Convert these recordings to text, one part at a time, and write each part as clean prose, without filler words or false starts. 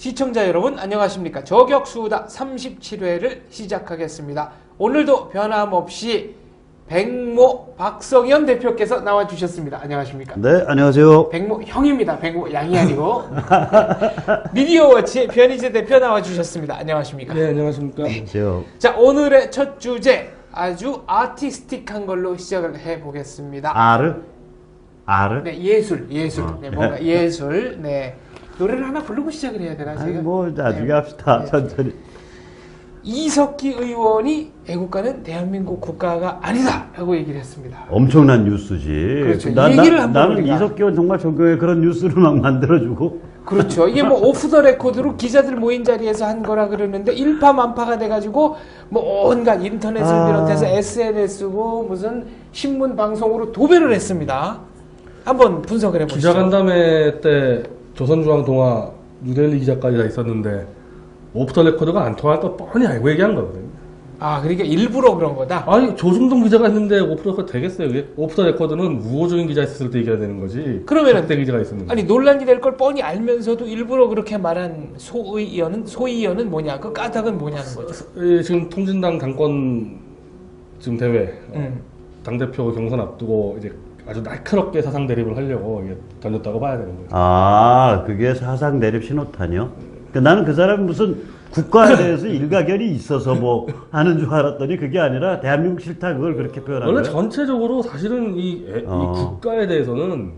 시청자 여러분 안녕하십니까. 저격수다 37회를 시작하겠습니다. 오늘도 변함없이 백모 박성현 대표께서 나와주셨습니다. 안녕하십니까. 네, 안녕하세요. 백모 형입니다. 백모 양이 아니고. 미디어워치의 변희재 대표 나와주셨습니다. 안녕하십니까. 네, 안녕하십니까. 안녕하세요. 자, 오늘의 첫 주제 아주 아티스틱한 걸로 시작을 해보겠습니다. 아르? 네, 예술. 네, 뭔가 예술. 네. 노래를 하나 부르고 시작을 해야 되나, 제가? 아니, 뭐, 나중에 합시다. 네. 천천히. 이석기 의원이 애국가는 대한민국 국가가 아니다! 라고 얘기를 했습니다. 엄청난 뉴스지. 그렇죠. 이 얘기를 한번 나는 우리가. 이석기 의원 정말 존경해. 그런 뉴스를 막 만들어주고. 그렇죠. 이게 뭐 오프 더 레코드로 기자들 모인 자리에서 한 거라 그러는데 일파만파가 돼가지고 뭐 온갖 인터넷을 비롯해서 SNS고 무슨 신문 방송으로 도배를 했습니다. 한번 분석을 해보시죠. 기자간담회 때 조선중앙동화 뉴델리 기자까지 다 있었는데 오프 더 레코드가 안 통할 거 뻔히 알고 얘기한 거거든요. 아, 그러니까 일부러 그런 거다? 아니, 조중동 기자가 했는데 오프 더 레코드 되겠어요, 그게? 오프 더 레코드는 우호적인 기자 있었을 때 얘기해야 되는 거지. 그러면은 적대 기자가 있었는데. 아니, 논란이 될 걸 뻔히 알면서도 일부러 그렇게 말한 소의원은 뭐냐? 그 까닭은 뭐냐는 거죠. 지금 통진당 당권 지금 대회 당대표 경선 앞두고 이제 아주 날카롭게 사상 대립을 하려고 이게 던졌다고 봐야 되는 거예요. 아, 그게 사상 대립 신호탄이요? 그러니까 나는 그 사람이 무슨 국가에 대해서 일가견이 있어서 뭐 하는 줄 알았더니 그게 아니라 대한민국 싫다 그걸 그렇게 표현한 거예요? 원래 전체적으로 사실은 이 국가에 대해서는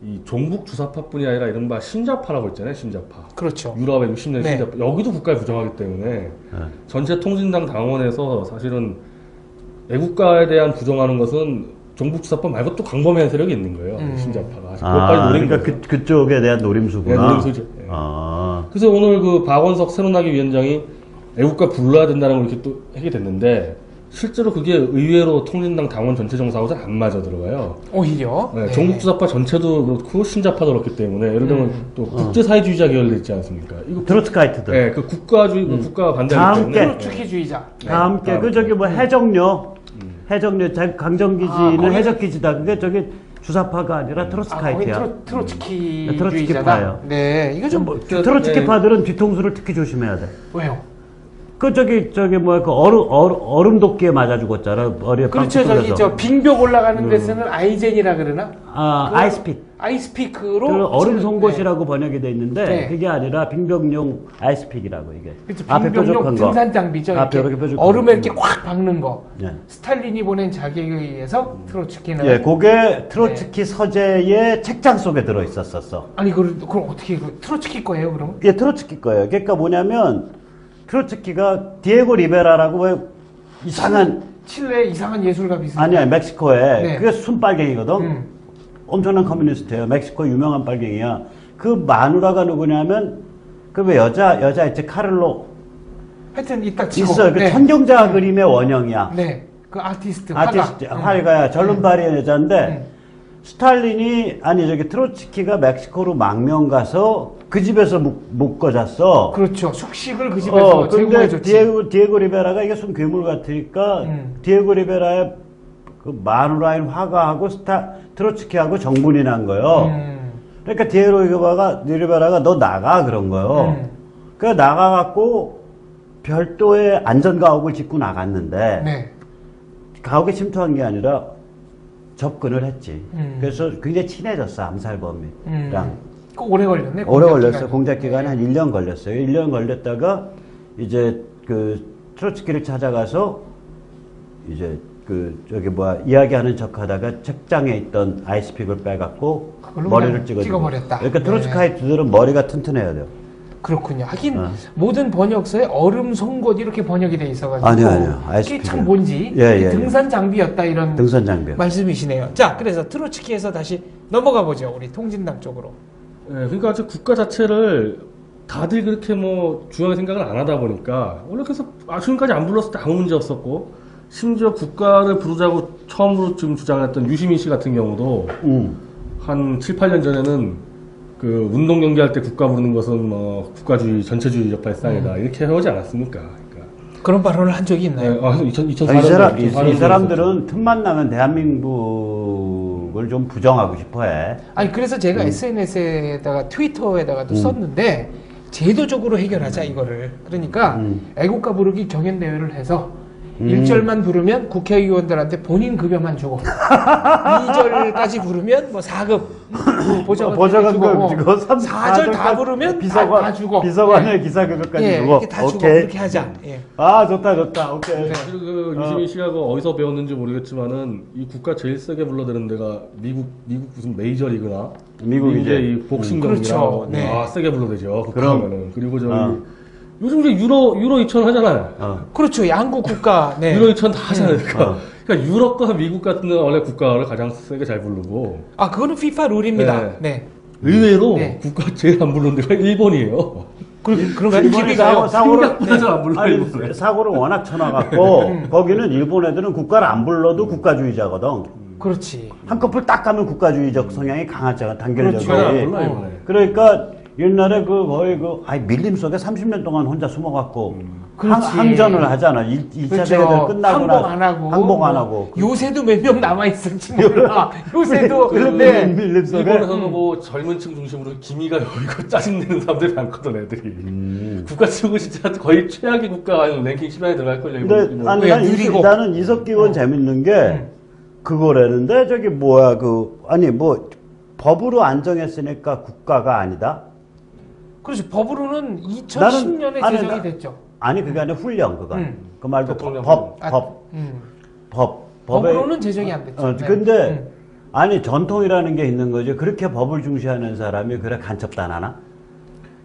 이 종북 주사파뿐이 아니라 이른바 신자파라고 있잖아요, 신자파. 그렇죠. 유럽의 60년 네. 신자파. 여기도 국가에 부정하기 때문에 전체 통진당 당원에서 사실은 애국가에 대한 부정하는 것은 종북 주사파 말고 또 광범위한 세력이 있는 거예요, 신자파가. 그것까지 노린 그러니까 거예요. 그쪽에 대한 노림수구나. 네, 노림수죠. 네. 아. 그래서 오늘 그 박원석 새누나기 위원장이 애국가 불러야 된다는 걸 이렇게 또 하게 됐는데 실제로 그게 의외로 통진당 당원 전체 정서하고 잘 안 맞아 들어가요. 오히려. 네, 네. 종북주사파 전체도 그렇고 신자파도 그렇기 때문에 예를 들면 또 국제사회주의자 계열도 있지 않습니까? 이거 트로츠카이트들. 네, 그 국가주의, 국가가 반대하기 다 때문에. 함께. 트로츠키주의자. 다 함께 그 저기 뭐 해적료 강정기지는 해적기지다. 그게 저기 주사파가 아니라 트로츠카이트야. 트로츠키주의자다. 트로츠키파예요. 네, 이거 좀 트로츠키파들은 뒤통수를 특히 조심해야 돼. 왜요? 그 저기 뭐야 그 얼음 도끼에 맞아 죽었잖아. 머리에 그렇죠. 빵 저기 뚫려서. 저 빙벽 올라가는 데서는 아이젠이라 그러나? 아이스픽. 아이스피크로 그 얼음 송곳이라고 번역이 돼 있는데 네. 그게 아니라 빙벽용 아이스픽이라고 이게. 그렇죠. 앞에 빙벽용 뾰족한 거. 등산 장비죠. 앞에 이렇게 이렇게 뾰족한 얼음에 거. 이렇게 꽉 박는 거. 네. 스탈린이 보낸 자객에 의해서 트로츠키는 예, 그게 트로츠키 서재의 책장 속에 들어 있었었어. 아니 그럼 어떻게 트로츠키 거예요, 그럼? 이게 트로츠키 거예요. 그러니까 뭐냐면 트로츠키가 디에고 리베라라고 왜 이상한 칠레 이상한 예술가 비슷한. 아니야 멕시코에 네. 그게 순빨갱이거든. 엄청난 커뮤니스트예요. 멕시코 유명한 빨갱이야. 그 마누라가 누구냐면 그 왜 여자 있지 카를로 하여튼 이따 치고. 있어요. 그 네. 천경자 그림의 원형이야. 네. 그 아티스트 아티스트 화가. 화가야 젊은발의 여자인데 스탈린이 아니 저기 트로츠키가 멕시코로 망명 가서 그 집에서 묵고 잤어. 그렇죠. 숙식을 그 집에서 근데 제공해줬지. 디에고 리베라가 이게 순 괴물 같으니까 디에고 리베라의 그 마누라인 화가하고 트로츠키하고 정분이 난 거예요. 그러니까 디에고 리베라가 너 나가 그런 거예요. 그래서 나가갖고 별도의 안전가옥을 짓고 나갔는데 네. 가옥에 침투한 게 아니라 접근을 했지. 그래서 굉장히 친해졌어 암살범이랑. 그 오래 걸렸네. 오래 걸렸어요. 공작 기간이 한 1년 걸렸어요. 1년 걸렸다가 이제 그 트로츠키를 찾아가서 이제 그 저기 이야기하는 척하다가 책장에 있던 아이스픽을 빼갖고 머리를 찍어버렸다. 그러니까 네. 트로츠카이트들은 머리가 튼튼해야 돼요. 그렇군요. 하긴 모든 번역서에 얼음 송곳 이렇게 번역이 돼 있어가지고 아니요. 이게 참 뭔지 예. 등산 장비였다 이런 등산 장비 말씀이시네요. 자, 그래서 트로츠키에서 다시 넘어가 보죠. 우리 통진당 쪽으로. 네, 그러니까 국가 자체를 다들 그렇게 뭐 중요하게 생각을 안 하다 보니까 원래 그래서 지금까지 안 불렀을 때 아무 문제 없었고 심지어 국가를 부르자고 처음으로 지금 주장했던 유시민 씨 같은 경우도 한 7, 8년 전에는 그 운동 경기할 때 국가 부르는 것은 뭐 국가주의, 전체주의적 발상이다 이렇게 해오지 않았습니까? 그러니까 그런 발언을 한 적이 있나요? 네, 2004년 이 사람들은 틈만 나면 대한민국을 좀 부정하고 싶어해. 아니 그래서 제가 SNS에다가 트위터에다가도 썼는데 제도적으로 해결하자 이거를. 그러니까 애국가 부르기 경연 대회를 해서 1절만 부르면 국회의원들한테 본인 급여만 주고 2절까지 부르면 뭐 4급 보좌관 주고 4절 다 부르면 비서관 다 주고 비서관의 기사급여까지 예, 주고 이렇게 다 주고 그렇게 하자. 예. 아 좋다 오케이 네. 그리고 그 유시민 씨가 그 어디서 배웠는지 모르겠지만은 이 국가 제일 세게 불러대는 데가 미국 무슨 메이저 리그나 미국 이제 이 복싱 경기나 그렇죠. 네. 세게 불러대죠. 그럼. 그러면은 그리고 저기 요즘 이제 유로 2000 하잖아요. 그렇죠. 양국 국가. 네. 유로 2000 다 하잖아요. 그러니까 유럽과 미국 같은 데는 원래 국가를 가장 세게 잘 부르고 아 그거는 FIFA 룰입니다. 네. 네. 의외로 네. 국가 제일 안 부르는 데가 일본이에요. 그런가요? 일본이 TV가요? 생각보다 잘 안 불러요, 아니, 일본에. 사고를 워낙 쳐놔갖고 거기는 일본 애들은 국가를 안 불러도 국가주의자거든. 그렇지. 한꺼풀 딱 가면 국가주의적 성향이 강하잖아, 단결적이. 국가를 안 불러 이번에. 그러니까 옛날에 그 거의 밀림 속에 30년 동안 혼자 숨어갖고 그렇지. 항전을 하잖아. 2차 그렇죠. 대회를 끝나고 항복 안 하고. 요새도 몇 명 남아 있을지 몰라. 요새도 네. 밀림 속에 일본에서는 뭐 젊은층 중심으로 기미가 여기고 짜증내는 사람들이 많거든 애들이. 국가 치고 진짜 거의 최악의 국가 랭킹 10안에 들어갈걸요. 근데 아니 왜 느리고. 나는 이석기 의원 재밌는 게 그거라는데 저기 뭐야 뭐 법으로 안정했으니까 국가가 아니다. 그렇죠. 법으로는 2010년에 제정이 됐죠. 아니 그게 아니라 훈령 그건. 그 말고 대통령 법으로는 제정이 안 됐죠. 네. 근데 아니 전통이라는 게 있는 거지. 그렇게 법을 중시하는 사람이 그래 간첩도 안 하나?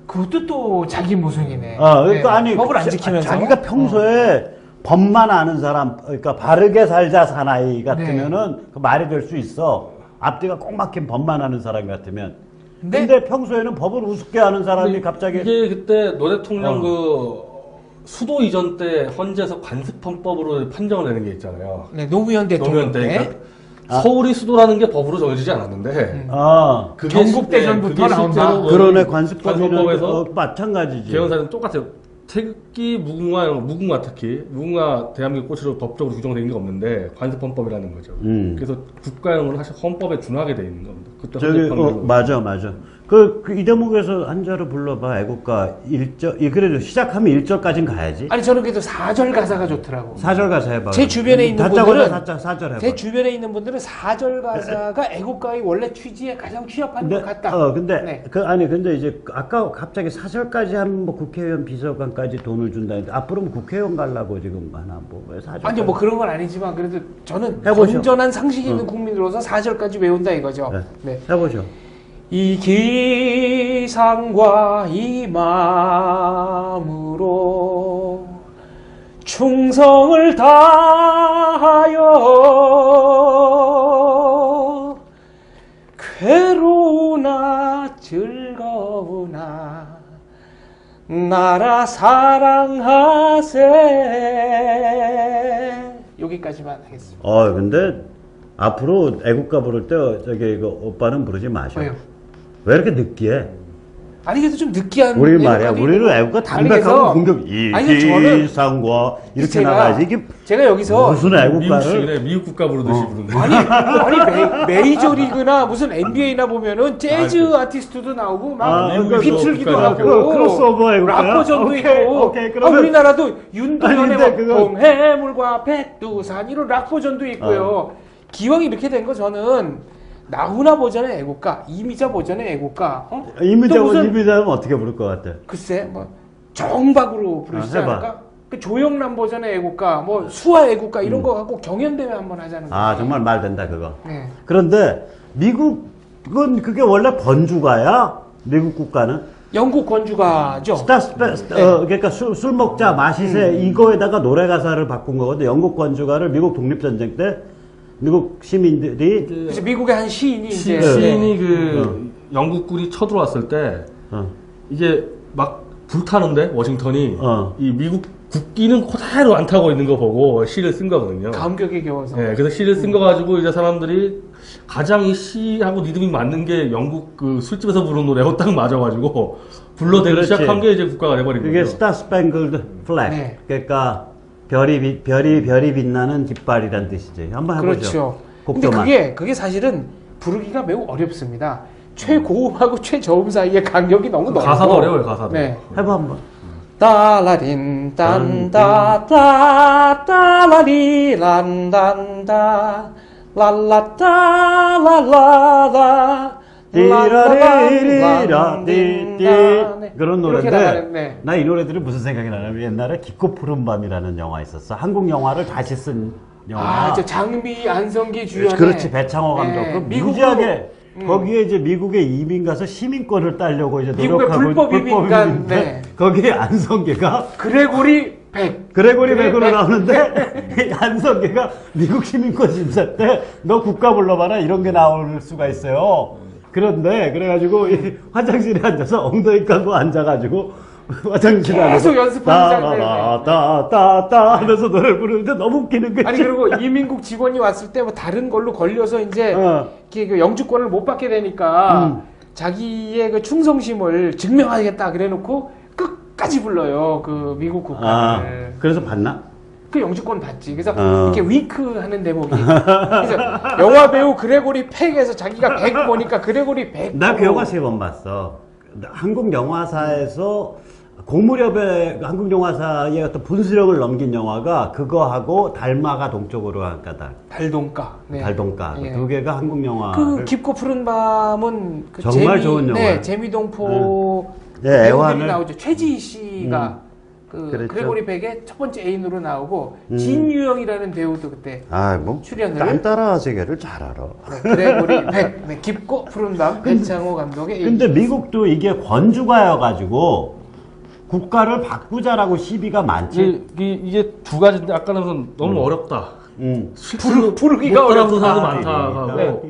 그것도 또 자기 모순이네. 그러니까 네. 아니 법을 안 지키면서 자기가 평소에 법만 아는 사람, 그러니까 바르게 살자 사나이 같으면은 그 말이 될 수 있어. 앞뒤가 꼭 막힌 법만 아는 사람 같으면. 근데 평소에는 법을 우습게 아는 사람이 갑자기 이게 그때 노 대통령 그 수도 이전 때 헌재에서 관습헌법으로 판정을 내는 게 있잖아요. 네, 노무현 대통령 때. 그러니까 서울이 수도라는 게 법으로 정해지지 않았는데 그게 전국대전부터 나온다. 그러네 관습법에서 관습법에서 마찬가지지. 개헌사는 똑같아요. 태극기, 무궁화 특히 무궁화 대한민국 꽃으로 법적으로 규정된 게 없는데 관습헌법이라는 거죠. 그래서 국가용으로 사실 헌법에 준하게 돼 있는 겁니다. 그때 저기 맞아. 그 이 대목에서 한자로 불러봐 애국가 1절. 그래도 시작하면 1절까지는 가야지. 아니 저는 그래도 4절 가사가 좋더라고. 4절 가사 해봐. 제 주변에 있는 다짜고짜 분들은 4절 해봐. 제 주변에 있는 분들은 4절 가사가 애국가의 원래 취지에 가장 취합하는 것 같다. 근데 근데 이제 아까 갑자기 4절까지 하면 뭐 국회의원 비서관까지 돈을 준다는데 앞으로는 국회의원 가려고 지금 하나 왜 4절? 아니 뭐 그런 건 아니지만 그래도 저는 해보죠. 건전한 상식이 있는 국민으로서 4절까지 외운다 이거죠. 네. 해보죠. 이 기상과 이 마음으로 충성을 다하여 괴로우나 즐거우나 나라 사랑하세. 여기까지만 하겠습니다. 근데 앞으로 애국가 부를 때 이거 오빠는 부르지 마셔. 왜요? 왜 이렇게 느끼해? 아니 그래도 좀 느끼한 우리 말이야. 우리는 애국가 담백하고 공격 이상과 이렇게 나가야지. 이게 제가 여기서 무슨 애국가를 미국 국가 부르듯이 부른데. 아니 메이저리그나 무슨 NBA나 보면은 재즈 아티스트도 나오고 막 비틀기도 하고 크로스오버 애국가 락 버전도 있고 우리나라도 윤도현의 봄해물과 백두산 이런 락 버전도 있고요. 기왕 이렇게 된 거 저는 나훈아 버전의 애국가, 이미자 버전의 애국가. 이미자는 어떻게 부를 것 같아? 글쎄, 뭐 정박으로 부르시지 않을까? 그 조영남 버전의 애국가, 뭐 수화 애국가 이런 거 갖고 경연대회 한번 하자는 거예요. 정말 말 된다 그거. 네. 그런데 미국은 그게 원래 번주가야? 미국 국가는? 영국 건주가죠. 그러니까 술 먹자 마시세 이거에다가 노래 가사를 바꾼 거거든. 영국 건주가를 미국 독립전쟁 때 미국 시민들이 그래서 미국의 한 시인이 이제 시인이 영국군이 쳐들어왔을 때 이게 막 불타는데 워싱턴이 이 미국 국기는 그대로 안 타고 있는 거 보고 시를 쓴 거거든요. 감격에 겨워서. 네, 그래서 시를 쓴 거 가지고 이제 사람들이 가장 이 시하고 리듬이 맞는 게 영국 그 술집에서 부르는 노래하고 딱 맞아가지고 불러대기 시작한 게 이제 국가가 돼버린 거죠. 그게 스타 스팽글드 플래그. 네. 그러니까 별이 빛나는 깃발이란 뜻이지. 한번 해보죠. 그렇죠. 근데 그게 사실은 부르기가 매우 어렵습니다. 최고음하고 최저음 사이의 간격이 너무 넓고 가사도 어려워요, 가사도. 네. 해봐 한번. 따라린 딴다 따라리 란단다 랄라따 랄라라 띠라리리라 띠띠 그런 이렇게 노래인데 나가는, 네. 나 이 노래들이 무슨 생각이 나냐면 옛날에 깊고 푸른 밤이라는 영화 있었어. 한국 영화를 다시 쓴 영화. 저 장미 안성기 주연의 그렇지, 배창호 감독. 네, 그 미국으로, 무지하게 거기에 이제 미국에 이민 가서 시민권을 따려고 이제 미국의 노력하고 불법 이민간, 이민인데 네. 거기에 안성계가 그레고리 백 그레고리 백. 백으로 나오는데 안성계가 미국 시민권 심사 때 너 국가 불러봐라 이런 게 나올 수가 있어요. 그런데 그래가지고 이 화장실에 앉아서 엉덩이 까고 앉아가지고 화장실에 앉아서 계속 연습하는 장면이 따따따따 하면서 노래를 부르는데 너무 웃기는 거지. 아니 그리고 이민국 직원이 왔을 때 뭐 다른 걸로 걸려서 이제 이렇게 그 영주권을 못 받게 되니까 자기의 그 충성심을 증명하겠다 그래놓고 끝까지 불러요 그 미국 국가를. 그래서 봤나? 그 영주권 받지. 그래서 이렇게 위크하는 대목이. 그래서 영화 배우 그레고리 팩에서 자기가 100 보니까 그레고리 100. 나 그 영화 3번 봤어. 한국 영화사에서 그 무렵에 한국 영화사의 어떤 분수령을 넘긴 영화가 그거하고 달마가 동쪽으로 간 까닭. 달동가. 네. 달동가. 예. 두 개가 한국 영화. 그 깊고 푸른 밤은 그 정말 좋은 영화. 네, 재미동포 네, 배우들이 애환을- 나오죠. 최지희 씨가 그 그랬죠. 그레고리 백의 첫 번째 애인으로 나오고 진유영이라는 배우도 그때 뭐 출연을. 딴따라 세계를 잘 알아. 네, 그레고리 백. 네, 깊고 푸른 밤 배창호 감독의 애인. 근데 미국도 이게 권주가여가지고 국가를 바꾸자라고 시비가 많지. 이게 두 가지인데 아까는 우선 너무 어렵다. 부르기가 못 따라부르는 어렵다. 사람도 많다 네. 하고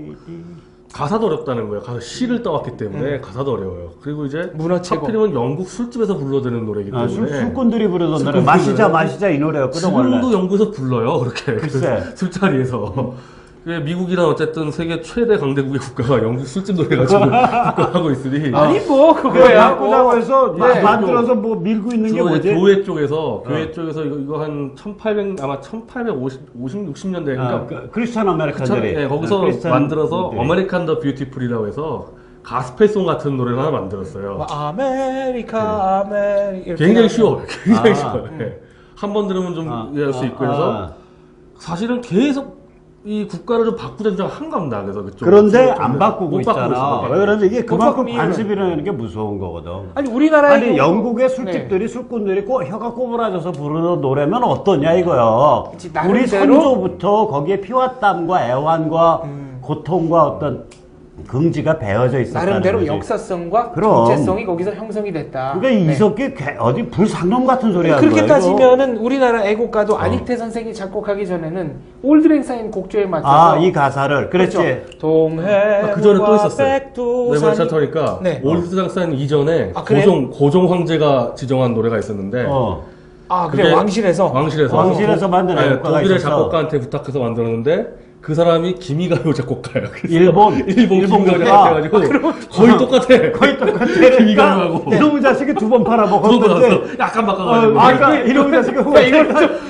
가사도 어렵다는 거예요. 가사 시를 떠왔기 때문에 가사도 어려워요. 그리고 이제 문어체고. 하필이면 영국 술집에서 불러드는 노래이기 때문에 술꾼들이 부르던 노래 술꾼들이 마시자 마시자 이 노래였거든 원래. 지금도 영국에서 불러요. 그렇게 글쎄. 그 술자리에서. 미국이란 어쨌든 세계 최대 강대국의 국가가 영국 술집 노래 가지고 국가하고 있으니 아니 뭐 그거 그거야. 바꾸자고 해서 네. 만들어서 뭐 밀고 있는 게 주로 이제 뭐지? 교회 쪽에서 이거 한 1800 아마 1850 60년대 그러니까 크리스찬 아메리칸들이 예, 거기서 크리스찬 만들어서 분들이. 어메리칸 더 뷰티풀이라고 해서 가스펠송 같은 노래를 하나 만들었어요. 뭐 아메리카 아메리카 굉장히 쉬워요. 굉장히 아. 쉬워요. 예. 한 번 들으면 좀 이해할 수 있고 해서 사실은 계속 이 국가를 좀 바꾸자는 좀 한감다. 그래서 그쪽 그런데 안 바꾸고 못 바꾸고 있잖아. 있어, 못 왜 그러면 이게 못 그만큼 바꾸는 이유는? 관습이라는 게 무서운 거거든. 아니 우리나라에 아니 영국의 술집들이 술꾼들이 혀가 꼬부라져서 부르는 노래면 어떠냐 이거요. 그치, 우리 나름대로- 선조부터 거기에 피와 땀과 애환과 고통과 어떤 긍지가 배어져 있었다는 나름대로 거지. 역사성과 그럼. 정체성이 거기서 형성이 됐다. 그러니까 네. 이석기 어디 불상놈 같은 소리 하는 그렇게 거예요. 따지면은 우리나라 애국가도 안익태 선생이 작곡하기 전에는 올드랭사인 곡조에 맞춰서 이 가사를 그랬지. 그렇죠. 동해 그 전에 또 있었어요. 백두산 네번 차터니까 네. 올드장산 이전에 아, 그래요? 고종 황제가 지정한 노래가 있었는데 아 그래 그게 왕실에서 왕실에서 만든 네, 애국가가 독일의 있었어. 작곡가한테 부탁해서 만들었는데 그 사람이 기미가요 작곡가예요. 그래서 일본 기미가요 국가. 작곡해가지고 거의 똑같아. 거의 똑같아. 기미가요하고 이놈의 자식이 2번 그거 팔아먹었는데 나서 약간 바꿔가지고 그러니까 이놈의 자식이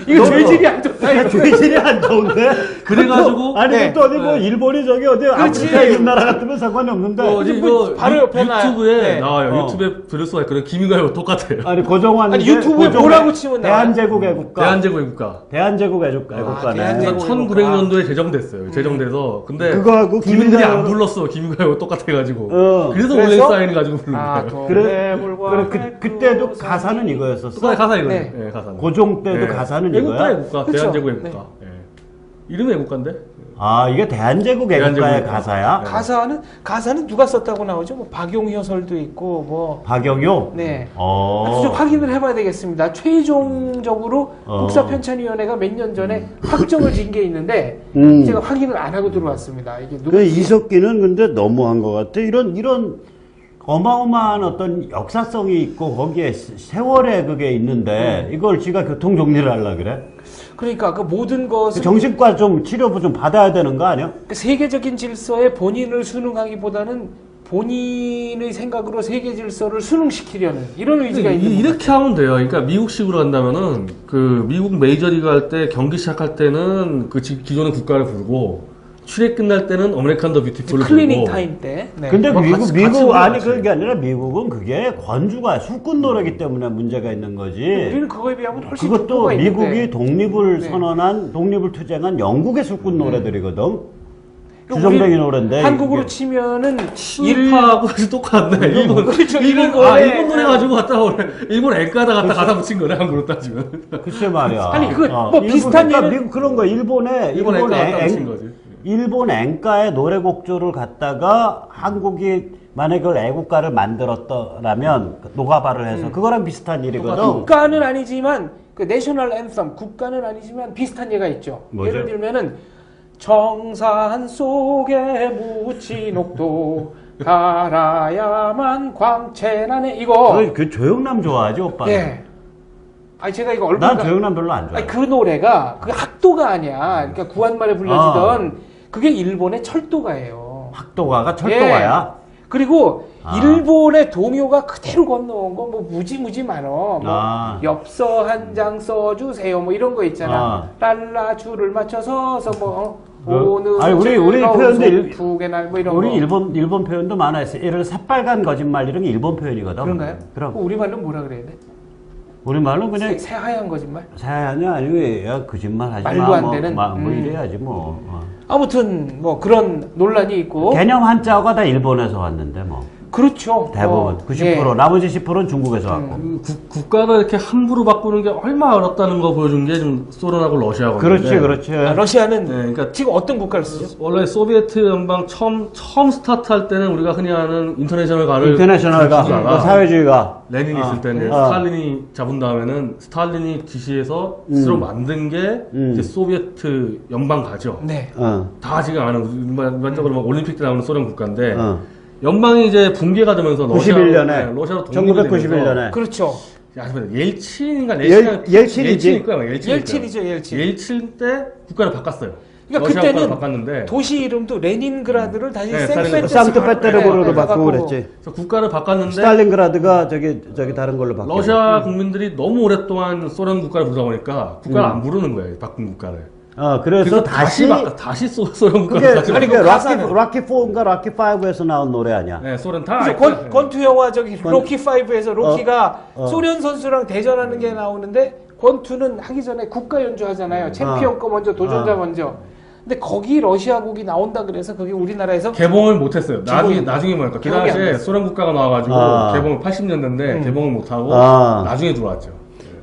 이거 죄질이 안 좋다. 이거. 죄질이 안 좋은데 그래가지고 아니 네. 또 어디 뭐 일본이 저기 어디 그렇지. 아프리카 있는 나라 같으면 상관이 없는데 이거 바로 옆에 유튜브에 네. 나와요. 유튜브에 들을 수가 있거든. 기미가요 똑같아요. 아니 고종환 아니, 유튜브에 뭐라고 치면 나와요? 대한제국 애국가 대한제국 애국가. 대한제국 애국가네. 대한제국. 1900년도에 제정됐어요. 제정돼서 근데 그거하고 국민들이 기미가요- 안 불렀어. 기미가요 똑같아가지고. 어. 그래서 그래서? 올랭사인 가지고 부른 아, 거예요. 그래 그때도 가사는 이거였었어. 똑같아 가사 이거예요. 네. 네, 가사는. 고종 때도 네. 가사는 애국가 이거야. 애국가 그쵸? 대한제국 애국가. 예. 이름이 애국가인데? 아 이게 대한제국 대한제국 애국가의 애국가. 가사야. 네. 가사는 누가 썼다고 나오죠? 뭐 박용효설도 있고 뭐 박영효. 네. 어. 좀 확인을 해봐야 되겠습니다. 최종적으로 국사편찬위원회가 몇 년 전에 확정을 진 게 있는데 제가 확인을 안 하고 들어왔습니다. 이게 그 이석기는 근데 너무한 것 같아. 이런 어마어마한 어떤 역사성이 있고 거기에 세월의 그게 있는데 이걸 지가 교통 정리를 하려 그래? 그러니까 그 모든 것을 정신과 좀 치료부 좀 받아야 되는 거 아니야? 그 세계적인 질서에 본인을 순응하기보다는 본인의 생각으로 세계 질서를 순응시키려는 이런 의지가 있는 것 이렇게 하면 돼요. 그러니까 미국식으로 한다면은 그 미국 메이저리그 할 때 경기 시작할 때는 그 기존의 국가를 부르고 출입 끝날 때는 아메리칸 더 뷰티풀을 클리닝 부르고 타임 때. 네. 근데 뭐 미국, 같이 미국, 아니, 같이. 그게 아니라 미국은 그게 권주가 술꾼 노래기 때문에 문제가 있는 거지. 우리는 그거에 비하면 훨씬 그것도 족보가 미국이 있는데. 독립을 네. 선언한, 독립을 투쟁한 영국의 술꾼 노래들이거든. 그러니까 주정뱅이 우리 노래인데. 한국으로 이게. 치면은 일파하고 똑같네. 일본 그렇죠. 일본 일본에- 일본 노래 가지고 갖다 오래. 일본 앵가다 갖다 가다 붙인 거네 한국으로 따지면. 글쎄 말이야. 아니, 그, 뭐 일본, 비슷한 그러니까 예는- 미국 그런 거, 일본 일본 앵가 갖다 붙인 거지. 일본 앵가의 노래 곡조를 갖다가 한국이 만약에 그걸 애국가를 만들었더라면 노가바를 해서 그거랑 비슷한 일이거든. 국가는 아니지만 그 내셔널 앤섬 국가는 아니지만 비슷한 예가 있죠. 뭐죠? 예를 들면은 정산 속에 묻힌 옥도 갈아야만 광채나네 이거. 그 조영남 좋아하지 오빠? 예. 아니 제가 이거 얼마나 난 조영남 별로 안 좋아해. 아니 그 노래가 그 학도가 아니야. 그러니까 구한말에 불려지던 그게 일본의 철도가예요. 학도가가 철도가야? 예. 그리고 아. 일본의 동요가 그대로 건너온 거 뭐 무지 많어. 뭐 아. 엽서 한 장 써주세요. 뭐 이런 거 있잖아. 랄라 줄을 맞춰서 뭐 오늘 아니, 우리 표현도 북의 날 뭐 이런 우리 거. 일본 표현도 많아요. 예를 들어 새빨간 거짓말 이런 게 일본 표현이거든. 그런가요? 그럼 우리 말로 뭐라 그래야 돼? 우리 말로 그냥 새하얀 거짓말? 사연이 아니고 야 거짓말 하지 말도 마. 안 되는? 뭐 이래야지 뭐. 아무튼 뭐 그런 논란이 있고. 개념 한자어가 다 일본에서 왔는데 뭐. 그렇죠. 대부분 90% 예. 나머지 10%는 중국에서 왔고. 국가를 이렇게 함부로 바꾸는 게 얼마나 어렵다는 거 보여준 게 지금 소련하고 러시아거든요. 그렇지. 아, 러시아는 네, 그러니까 지금 어떤 국가를 쓰죠? 원래 소비에트 연방 처음 스타트할 때는 우리가 흔히 아는 인터내셔널 가를 인터내셔널가 주다가 사회주의가 레닌이 있을 때는 스탈린이 잡은 다음에는 스탈린이 지시해서 스스로 만든 게 이제 소비에트 연방가죠. 네. 다 지금 아는 일반적으로 뭐 올림픽 때 나오는 소련 국가인데 어. 연방이 이제 붕괴가 되면서 91년에 러시아로 독립이 1991년에 그렇죠. 옐친인가 옐친이지. 옐친이죠, 옐친. 옐친 때 국가를 바꿨어요. 그러니까 러시아 그때는 국가를 바꿨는데 도시 이름도 레닌그라드를 다시 네, 상트페테르부르로 바꾸고 그랬지. 그래서 국가를 바꿨는데 스탈린그라드가 저기 다른 걸로 바뀌고. 러시아 국민들이 너무 오랫동안 소련 국가를 부르다 보니까 국가를 안 부르는 거예요. 바꾼 국가를. 그래서 다시 다시 소련 그게 국가를 다시 아니, 그게 그 가사는- 락키 4인가 락키 5에서 나온 노래 아니야? 네, 소련 다 그래서 알죠. 네. 권투 영화 저기 로키 5에서 로키가 소련 선수랑 대전하는 게 나오는데 권투는 하기 전에 국가 연주하잖아요. 챔피언 거 먼저 도전자 먼저. 근데 거기 러시아국이 나온다 그래서 그게 우리나라에서 개봉을 못했어요. 나중에 뭐랄까 그 개봉이 안 당시에 됐어. 소련 국가가 나와가지고 아. 개봉을 80년대인데 개봉을 못하고 아. 나중에 들어왔죠.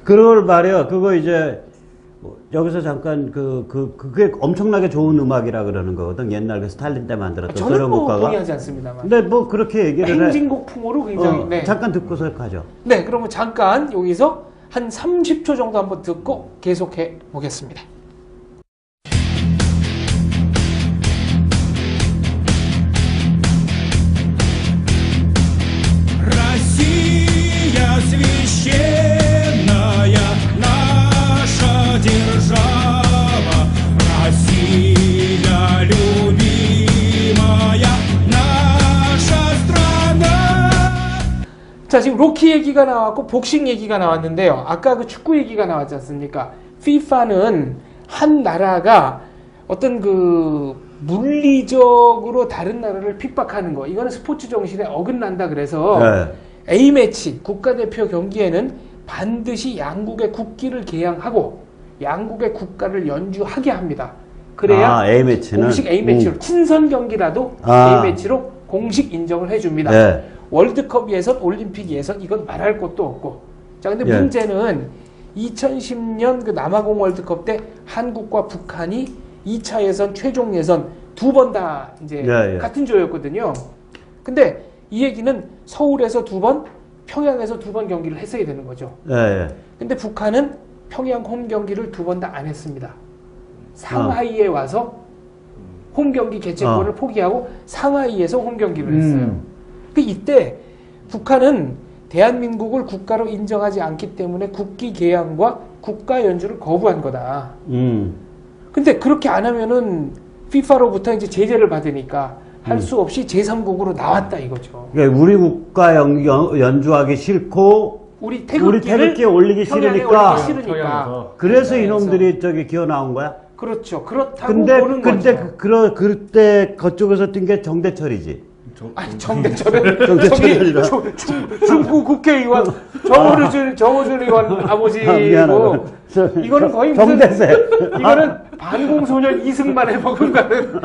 그걸 말이야. 그거 이제 여기서 잠깐 그게 엄청나게 좋은 음악이라 그러는 거거든. 옛날 그 스탈린 때 만들었던 저는 소련 뭐 국가가. 동의하지 않습니다만. 근데 뭐 그렇게 얘기를 해. 행진곡풍으로 굉장히 네. 잠깐 듣고서 가죠. 네, 그러면 잠깐 여기서 한 30초 정도 한번 듣고 계속해 보겠습니다. Россия священная, наша держава, Россия любимая, наша страна. 자, 지금 로키 얘기가 나왔고 복싱 얘기가 나왔는데요. 아까 그 축구 얘기가 나왔지 않습니까? FIFA는 한 나라가 어떤 그 물리적으로 다른 나라를 핍박하는 거, 이거는 스포츠 정신에 어긋난다 그래서 네. A매치 국가대표 경기에는 반드시 양국의 국기를 개양하고 양국의 국가를 연주하게 합니다. 그래야 A매치는 공식 A매치로 친선 경기라도 A매치로 공식 인정을 해줍니다. 네. 월드컵 예선, 올림픽 예선 이건 말할 것도 없고. 자, 근데 예. 문제는 2010년 그 남아공 월드컵 때 한국과 북한이 2차 예선, 최종 예선 두 번 다 이제 예. 같은 조였거든요. 근데 이 얘기는 서울에서 두 번, 평양에서 두 번 경기를 했어야 되는 거죠. 예. 근데 북한은 평양 홈 경기를 두 번 다 안 했습니다. 상하이에 와서 홈 경기 개최권을 포기하고 상하이에서 홈 경기를 했어요. 그 이때 북한은 대한민국을 국가로 인정하지 않기 때문에 국기 개양과 국가 연주를 거부한 거다. 근데 그렇게 안 하면은 FIFA로부터 이제 제재를 받으니까 할 수 없이 제3국으로 나왔다 이거죠. 그러니까 우리 국가 연주하기 싫고 우리 우리 태극기를 태극기에 올리기 평양에 싫으니까 올리기 싫으니까. 평양에서. 그래서 네, 이놈들이 저기 기어 나온 거야? 그렇죠. 그렇다고 근데 보는 근데 거죠. 그때 그쪽에서 뛴 게 정대철이지. 아니 정대철은 정대철이라. 중국 국회의원 정호준 의원 아버지고 미안하다. 이거는 거의 무슨 정대세. 이거는 반공소년 이승만의 버금가는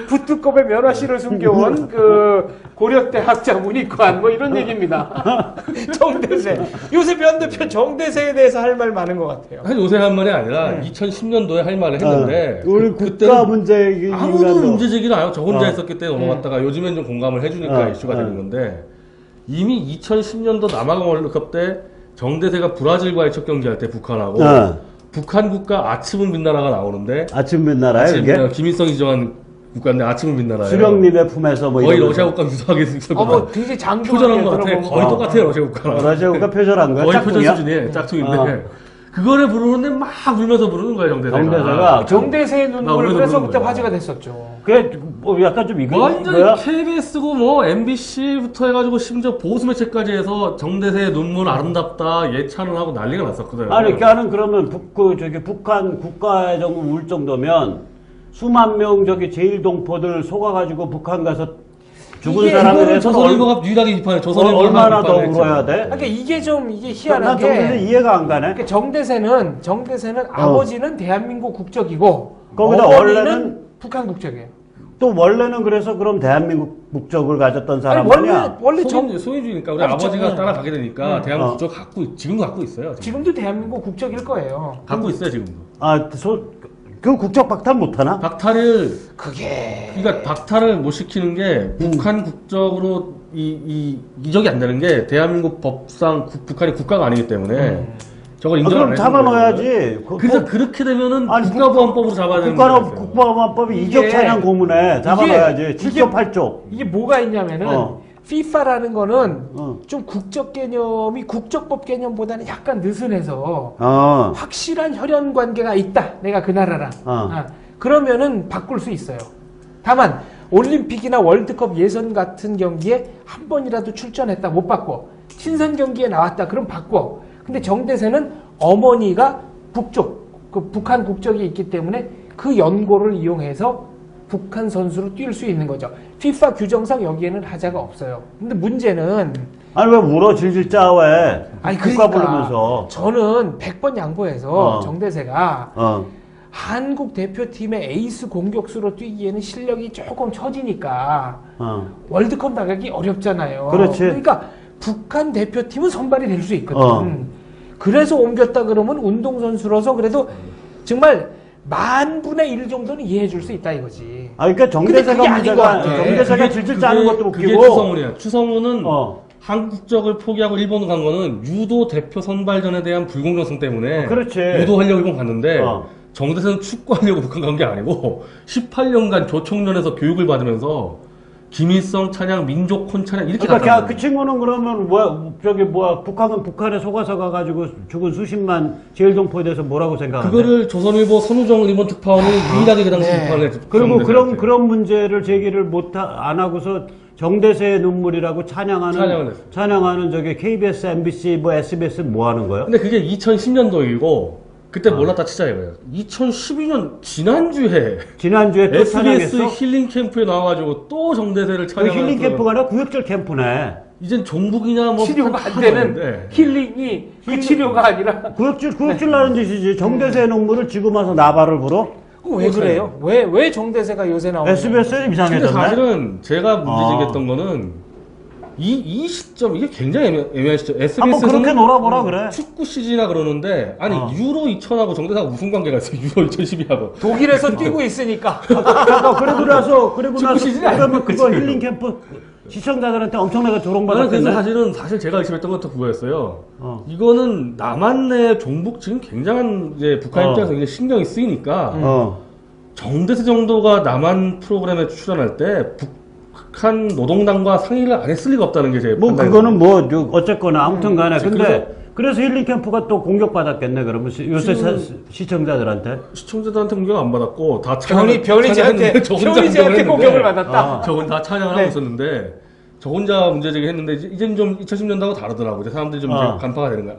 부뚜껑에 면허실을 숨겨온 그 고려대 학자 문희관 뭐 이런 얘기입니다. 정대세. 요새 변 대표 정대세에 대해서 할 말 많은 것 같아요. 사실 요새 한 말이 아니라 2010년도에 할 말을 했는데 우리 국가 문제 아무도 문제 제기를 안 하고 저 혼자 했었기 때문에 네. 넘어갔다가 요즘엔 좀 공감을 해주니까 이슈가 되는 건데 이미 2010년도 남아공 월드컵 때 정대세가 브라질과의 첫 경기할 때 북한하고 북한 국가 아침은 빛나라가 나오는데 아침 빛나라에 아침 그게 빛나라 김일성이 지정한 국가인데 아침은 빛나라예요. 수령님의 품에서 뭐 거의 이런 러시아 국가 유사하게 있었거든요. 뭐 굉장히 장중하게 표절한 것 같아. 들어보면 거의 똑같아요 러시아 국가랑. 러시아 국가 표절한 거야. 거의 표절 짝퉁이야? 수준이에요. 짝퉁인데 그거를 부르는데 막 울면서 부르는 거예요 정대세가. 정대세가 정대세의 눈물 울면서 그래서 부르는 그때 거야. 화제가 됐었죠. 그게 뭐 약간 좀 이거 완전히 뭐야? KBS고 뭐 MBC부터 해가지고 심지어 보수 매체까지 해서 정대세의 눈물 아름답다 예찬을 하고 난리가 났었거든요. 아니 그러니까는 그러면 북한 국가의 정도 울 정도면 수만 명 저기 제일동포들 속아가지고 북한 가서 죽은 이게 사람에 이거를 대해서 조선일보가 유일하게 비판해. 조선일보가 얼마나 더 비판했죠. 울어야 돼? 그러니까 이게 난 희한한 정대세 게 이해가 안 가네. 그러니까 정대세는 아버지는 대한민국 국적이고 거기다 어머니는 원래는 북한 국적이에요. 또 원래는 그래서 그럼 대한민국 국적을 가졌던 아니 사람이냐? 원래 소유주니까 우리 아니, 아버지가 저- 따라가게 되니까 대한민국 국적 지금도 갖고 있어요. 지금도 대한민국 국적일 거예요. 갖고 있어요 지금도. 그 국적 박탈 못하나? 박탈을 그게 그러니까 박탈을 못 시키는 게 북한 국적으로 이적이 안 되는 게 대한민국 법상 북한이 국가가 아니기 때문에 저걸 인정 안 그럼 해주는 잡아넣어야지. 거예요. 그래서 그렇게 되면은 아니, 국가보안법으로 잡아야 되는 거예요. 국가보안법이 이게- 이적 찬양 고문에 잡아넣어야지. 이게- 7조 8조. 이게 뭐가 있냐면은 FIFA라는 거는 좀 국적 개념이 국적법 개념보다는 약간 느슨해서 확실한 혈연 관계가 있다. 내가 그 나라랑. 그러면은 바꿀 수 있어요. 다만 올림픽이나 월드컵 예선 같은 경기에 한 번이라도 출전했다 못 바꿔. 친선 경기에 나왔다 그럼 바꿔. 근데 정대세는 어머니가 북한 국적이 있기 때문에 그 연고를 이용해서 북한 선수로 뛸 수 있는 거죠. FIFA 규정상 여기에는 하자가 없어요. 근데 문제는 아니 왜 울어 질질 짜 왜? 아니 국가 그러니까 부르면서. 저는 100번 양보해서 정대세가 어. 한국 대표팀의 에이스 공격수로 뛰기에는 실력이 조금 처지니까 월드컵 나가기 어렵잖아요. 그렇지. 그러니까 북한 대표팀은 선발이 될 수 있거든. 그래서 옮겼다 그러면 운동선수로서 그래도 정말 10,000분의 1 정도는 이해해 줄 수 있다 이거지. 그러니까 근데 그게 정대세가 아닌 것 문제가 같아. 정대세가 질질 짜는 것도 그게 웃기고. 추성훈이야. 추성훈은 어. 한국적을 포기하고 일본 간 거는 유도 대표 선발전에 대한 불공정성 때문에 그렇지. 유도하려고 일본 갔는데 어. 정대세는 축구하려고 북한 간 게 아니고 18년간 조총련에서 교육을 받으면서 김일성 찬양, 민족 콘 찬양 이렇게 그러니까 갔단 그 친구는 그러면 북한은 북한에 속아서 가가지고 죽은 수십만 제일동포에 대해서 뭐라고 생각하는데? 그거를 조선일보 선우정 일본 특파원이 유일하게 그 당시 비판을 했죠. 그리고 그런 문제를 제기를 안 하고서 정대세의 눈물이라고 찬양하는 저기 KBS, MBC, 뭐 SBS 뭐 하는 거예요? 근데 그게 2010년도이고 그때 몰랐다 치자 이거예요. 2012년 지난주에 또 SBS 찬양했어? 힐링 캠프에 나와가지고 또 정대세를 그 찬양하는 힐링 캠프가 아니라 구역질 캠프네. 이젠 종북이냐 뭐 치료가 다 안 되는 나오는데. 힐링이 그 치료가 아니라 구역질 나는 짓이지. 정대세의 눈물을 지금 와서 나발을 불어? 왜 그래요? 왜 정대세가 요새 나오는 SBS는 근데 이상해졌네. 사실은 제가 문제 제기했던 거는 이 시점 이게 굉장히 애매한 시점. 한번 그렇게 SBS는 놀아보라 그래. 축구 시즌이라 그러는데 아니 유로 2000하고 정대사가 무슨 관계가 있어요? 유로 2012하고 독일에서 뛰고 있으니까 그러고 나서 시즌이 아니야. 그러면 그거 힐링 캠프 시청자들한테 엄청나게 나는 그래서 조롱받았겠네. 사실 제가 의심했던 것도 그거였어요. 이거는 남한 내 종북 지금 굉장한 이제 북한 입장에서 굉장히 신경이 쓰이니까 정대세 정도가 남한 프로그램에 출연할 때 북한 노동당과 상의를 안 했을 리가 없다는 게 제 뭐 판단이거든요. 그거는 뭐 어쨌거나 아무튼간에 그래서 그래서 힐링 캠프가 또 공격받았겠네. 그러면 요새 시청자들한테. 시청자들한테 공격 안 받았고 다 변희재한테 공격을 받았다. 저건 다 찬양을 하고 있었는데 저 혼자 문제제기 했는데 이제는 좀 2010년도하고 다르더라고. 이제 사람들이 좀 이제 간파가 되는 거야.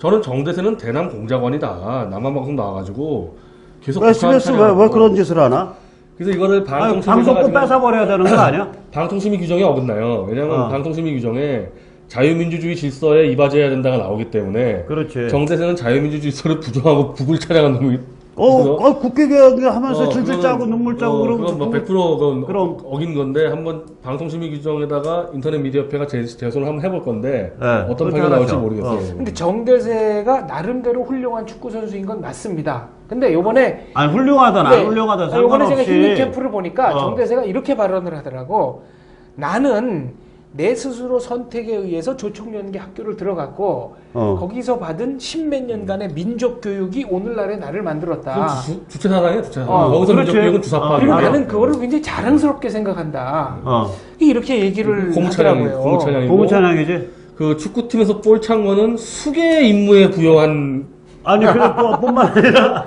저는 정대세는 대남 공작원이다. 남한방송 나와가지고 계속 SBS 왜 그런 짓을 하나? 그래서 이거를 방송권 뺏어버려야 되는 거 아니야? 방통심의 규정에 어긋나요. 왜냐하면 방통심의 규정에 자유민주주의 질서에 이바지해야 된다가 나오기 때문에 그렇지. 정대세는 자유민주주의 질서를 부정하고 북을 찬양한 놈이 국회개혁 하면서 질질 짜고 눈물 짜고 그건 뭐 100% 그럼. 어긴 건데 한번 방통심의 규정에다가 인터넷 미디어협회가 제소를 한번 해볼 건데 네, 어떤 그렇게 판결이 나올지 하죠. 모르겠어요. 근데 정대세가 나름대로 훌륭한 축구 선수인 건 맞습니다. 근데 요번에 아니 훌륭하든 안 훌륭하든 요번에 제가 상관없이 힐링 캠프를 보니까 어. 정대세가 이렇게 발언을 하더라고. 나는 내 스스로 선택에 의해서 조총련계 학교를 들어갔고 거기서 받은 십몇 년간의 민족 교육이 오늘날의 나를 만들었다. 주체 사상이에요, 주체 사상. 그렇지. 거기서 민족 교육은 주사파. 그리고 맞아. 나는 그거를 굉장히 자랑스럽게 생각한다. 이렇게 얘기를 하더라고요. 고무찬양이지. 그 축구팀에서 볼 찬 거는 수계 임무에 부여한 아니 그뿐만 아니라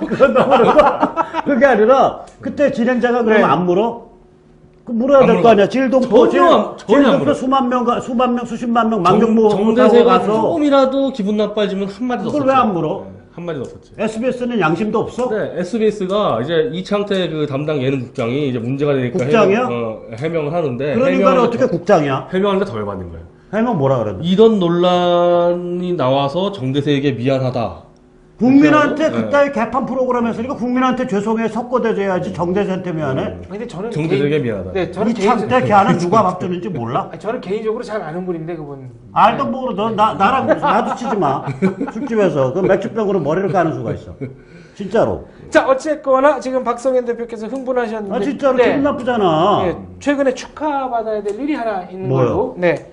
그게 아니라 그때 진행자가 그러면 안 물어? 그 물어야 될 거 아니야. 질동포 수만 명, 수십만 명 망경모 정대세가 가서 조금이라도 기분 나빠지면 한마디도 없었죠. 그걸 왜 안 물어? 한마디도 없었지. SBS는 양심도 없어? 네, SBS가 이제 이창태 그 담당 예능국장이 이제 문제가 되니까 국장이야? 해명을 하는데 그러니까 어떻게 국장이야? 해명하는데 더 열받는 거예요. 해명 뭐라 그랬는데? 이런 논란이 나와서 정대세에게 미안하다. 국민한테 네. 그따위 개판 프로그램 했으니까 국민한테 죄송해 섞어대줘야지 정대세한테 미안해? 근데 저는 정대세에게 미안하다. 네, 저는 이창태 걔는 누가 밥 주는지 몰라? 저는 개인적으로 잘 아는 분인데 그분. 알던 모르 너 나랑 마주치지 마. 술집에서 그 맥주병으로 머리를 까는 수가 있어. 진짜로. 자 어쨌거나 지금 박성현 대표께서 흥분하셨는데. 아 진짜로 기분 나쁘잖아. 네, 최근에 축하받아야 될 일이 하나 있는 뭐요? 걸로. 네.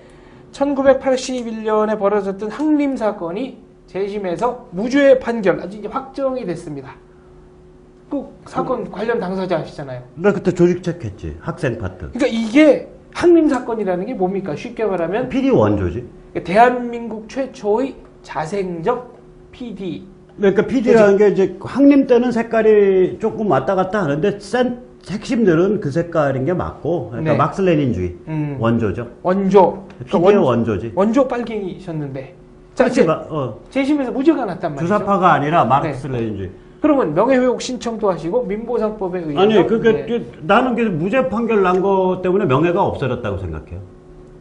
1981년에 벌어졌던 항림 사건이 재심에서 무죄 판결 아주 이제 확정이 됐습니다. 그 사건 관련 당사자 아시잖아요. 나 그때 조직 체크했지. 학생 파트. 그러니까 이게 항림 사건이라는 게 뭡니까? 쉽게 말하면 PD 원조지. 대한민국 최초의 자생적 PD. 그러니까 PD라는 게 이제 항림 때는 색깔이 조금 왔다 갔다 하는데 핵심들은 그 색깔인 게 맞고 그러니까 네. 막스 레닌주의 원조죠. 원조. PD의 원조지. 원조 빨갱이셨는데. 자, 그렇지, 재심에서 무죄가 났단 말이죠. 주사파가 아니라 막스 레닌주의. 그러면 명예회복 신청도 하시고 민보상법에 의해서 아니 그게 나는 그 무죄 판결 난 거 때문에 명예가 없어졌다고 생각해요.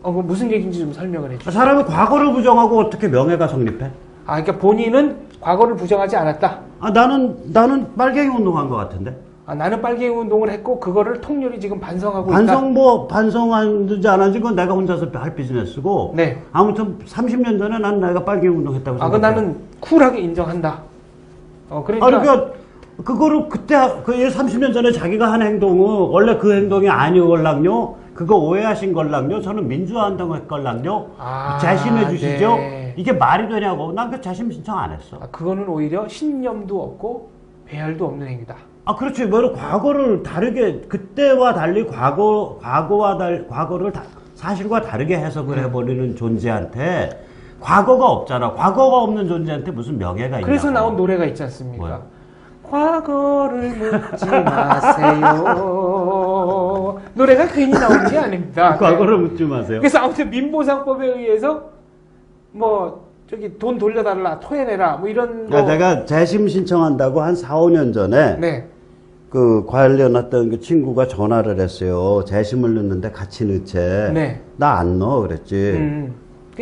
그 무슨 얘기인지 좀 설명을 해주세요. 사람이 과거를 부정하고 어떻게 명예가 성립해? 그러니까 본인은 과거를 부정하지 않았다. 나는 빨갱이 운동한 것 같은데. 나는 빨갱이 운동을 했고 그거를 통렬히 지금 반성하고 반성하는지 안 하는지 그건 내가 혼자서 할 비즈니스고. 네. 아무튼 30년 전에 난 내가 빨갱이 운동했다고 생각해. 나는 쿨하게 인정한다. 그러니까 그거를 그때 그 30년 전에 자기가 한 행동은 원래 그 행동이 아니걸랑요. 그거 오해하신 걸랑요. 저는 민주화 운동 했걸랑요. 재심해 주시죠. 네. 이게 말이 되냐고. 난 그 재심 신청 안 했어. 그거는 오히려 신념도 없고 배알도 없는 행위다. 그렇지. 과거를 다르게 그때와 달리 과거를 사실과 다르게 해석을 해버리는 존재한테 과거가 없잖아. 과거가 없는 존재한테 무슨 명예가 있냐. 그래서 나온 노래가 있지 않습니까? 뭐야? 과거를 묻지 마세요. 노래가 괜히 나오는 게 아닙니다. 과거를 묻지 마세요. 그래서 아무튼 민보상법에 의해서 돈 돌려달라, 토해내라, 이런 거. 내가 재심 신청한다고 한 4, 5년 전에 네. 그 관련했던 그 친구가 전화를 했어요. 재심을 넣는데 같이 넣재. 네. 나 안 넣어 그랬지.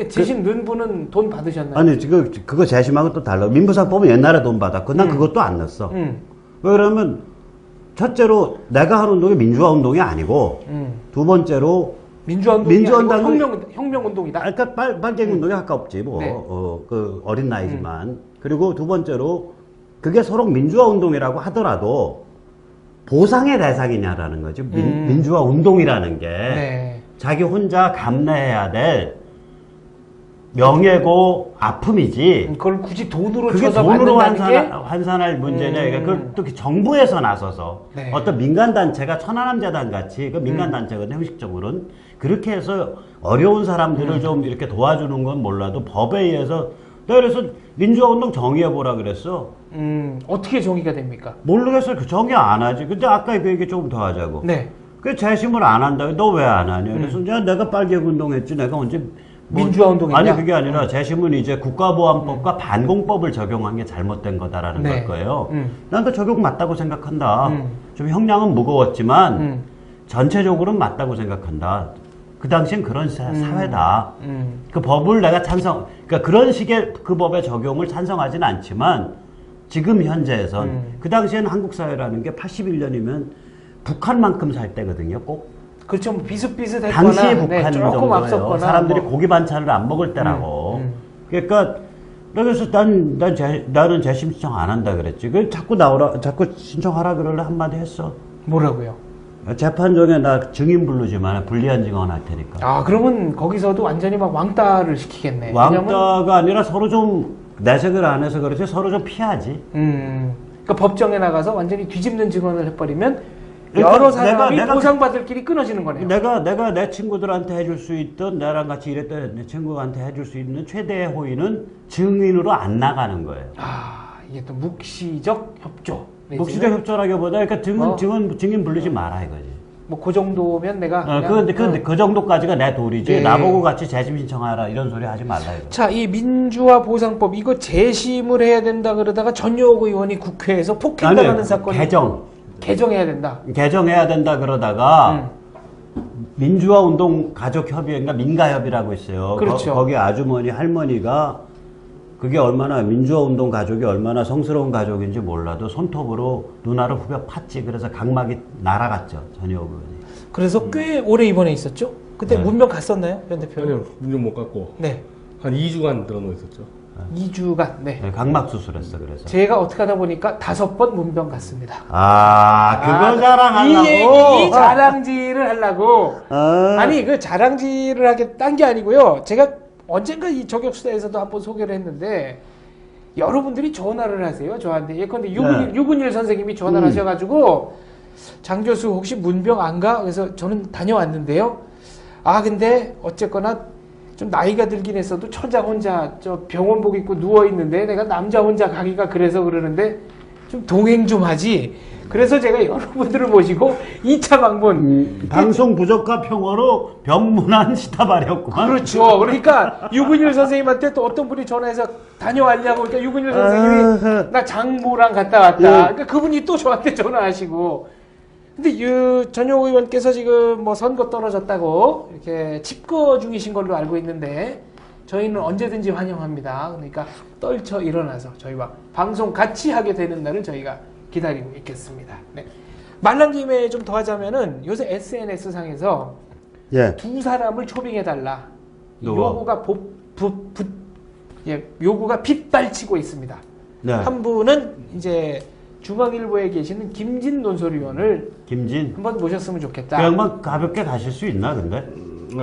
재심 넣은 분은 돈 받으셨나요? 아니 그거 재심하고 또 달라. 민부상법은 옛날에 돈 받았고 난 그것도 안 넣었어. 왜 그러면 첫째로 내가 하는 운동이 민주화 운동이 아니고 두 번째로 민주화운동이 혁명운동이다. 그러니까 빨갱이 운동에 가깝지 뭐. 네. 그 어린 나이지만. 그리고 두 번째로 그게 서로 민주화 운동이라고 하더라도 보상의 대상이냐라는 거지. 민주화 운동이라는 게 네. 자기 혼자 감내해야 될 명예고 아픔이지. 그걸 굳이 돈으로 그게 쳐서 돈으로 받는다는 게 환산할 문제냐. 그러니까 그걸 또 정부에서 나서서 네. 어떤 민간단체가 천안함재단 같이 그 민간단체거든요. 형식적으로는. 그렇게 해서 어려운 사람들을 좀 이렇게 도와주는 건 몰라도 법에 의해서 내가 그래서 민주화운동 정의해보라 그랬어. 어떻게 정의가 됩니까? 모르겠어요. 그 정의 안 하지. 근데 아까 그 얘기 조금 더 하자고. 네. 그 재심을 안 한다. 너 왜 안 하냐. 그래서 내가 빨갱이 운동했지. 내가 언제 민주화 운동이냐? 아니 그게 아니라 재심은 이제 국가보안법과 반공법을 적용한 게 잘못된 거다라는 네. 걸 거예요. 난 그 적용 맞다고 생각한다. 좀 형량은 음. 무거웠지만 전체적으로는 맞다고 생각한다. 그 당시엔 그런 사회다. 그 법을 내가 그러니까 그런 식의 그 법의 적용을 찬성하지는 않지만 지금 현재에선 그 당시에는 한국 사회라는 게 81년이면 북한만큼 살 때거든요. 꼭 그렇죠. 뭐 비슷비슷했거나 당시의 북한 조금 정도예요. 앞섰거나 사람들이 뭐. 고기 반찬을 안 먹을 때라고. 그러니까 그래서 나는 재심 신청 안 한다 그랬지. 그 자꾸 신청하라 그러려 한마디 했어. 뭐라고요? 재판정에 나 증인 부르지만 불리한 증언 할 테니까. 아 그러면 거기서도 완전히 막 왕따를 시키겠네. 왕따가 아니라 서로 좀 내색을 안 해서 그렇지 서로 좀 피하지. 그러니까 법정에 나가서 완전히 뒤집는 증언을 해버리면 그러니까 여러 사람이 내가 보상받을 길이 끊어지는 거네요. 내가 내 친구들한테 해줄 수 있던 나랑 같이 일했던 내 친구한테 해줄 수 있는 최대의 호의는 증인으로 안 나가는 거예요. 아 이게 또 묵시적 협조. 묵시적 협조라기보다 그러니까 증인 부르지 마라 이거지. 뭐 그 정도면 내가 그냥, 근데 그 정도까지가 내 도리지. 예. 나보고 같이 재심 신청하라 이런 소리 하지 말라 이거. 자, 이 민주화 보상법 이거 재심을 해야 된다 그러다가 전효옥 의원이 국회에서 폭행당하는 사건이 개정해야 된다. 개정해야 된다 그러다가 민주화 운동 가족 협의회인가 민가협이라고 있어요. 그렇죠. 거기 아주머니 할머니가 그게 얼마나 민주화 운동 가족이 얼마나 성스러운 가족인지 몰라도 손톱으로 누나를 후벼 팠지. 그래서 각막이 날아갔죠. 전효옥 의원이. 그래서 꽤 오래 입원해 있었죠. 그때 네. 문병 갔었나요, 변 대표님? 아니요, 문좀 못 갔고 네, 한 2주간 들어놓 있었죠. 2주간. 네. 네, 각막 수술했어. 그래서. 제가 어떻게 하다 보니까 5번 문병 갔습니다. 그거 자랑하려고. 이 얘기 자랑질을 하려고. 아. 아니 그 자랑질을 하겠다는 게 아니고요. 제가 언젠가 이 저격수다에서도 한번 소개를 했는데 여러분들이 전화를 하세요 저한테. 예컨대 유근일 선생님이 전화를 하셔가지고 장 교수 혹시 문병 안 가? 그래서 저는 다녀왔는데요. 아 근데 어쨌거나 좀 나이가 들긴 했어도 처자 혼자 저 병원복 입고 누워 있는데 내가 남자 혼자 가기가 그래서 그러는데 좀 동행 좀 하지. 그래서 제가 여러분들을 모시고 2차 방문. 방송 부족과 평화로 병문안 시타발이었구만. 그렇죠. 그러니까 유근일 선생님한테 또 어떤 분이 전화해서 다녀왔냐고. 그러니까 유근일 선생님이 나 장모랑 갔다 왔다. 그러니까 그분이 또 저한테 전화하시고. 근데 전효 의원께서 지금 뭐 선거 떨어졌다고 이렇게 칩거 중이신 걸로 알고 있는데 저희는 언제든지 환영합니다. 그러니까 떨쳐 일어나서 저희와 방송 같이 하게 되는 날을 저희가 기다리고 있겠습니다. 네. 말난 김에 좀 더 하자면은 요새 SNS 상에서 예. 두 사람을 초빙해달라. 누구? 요구가 빗발치고 있습니다. 네. 한 분은 이제 중앙일보에 계시는 김진 논설위원을 김진. 한번 모셨으면 좋겠다. 그 양반 가볍게 가실 수 있나 근데?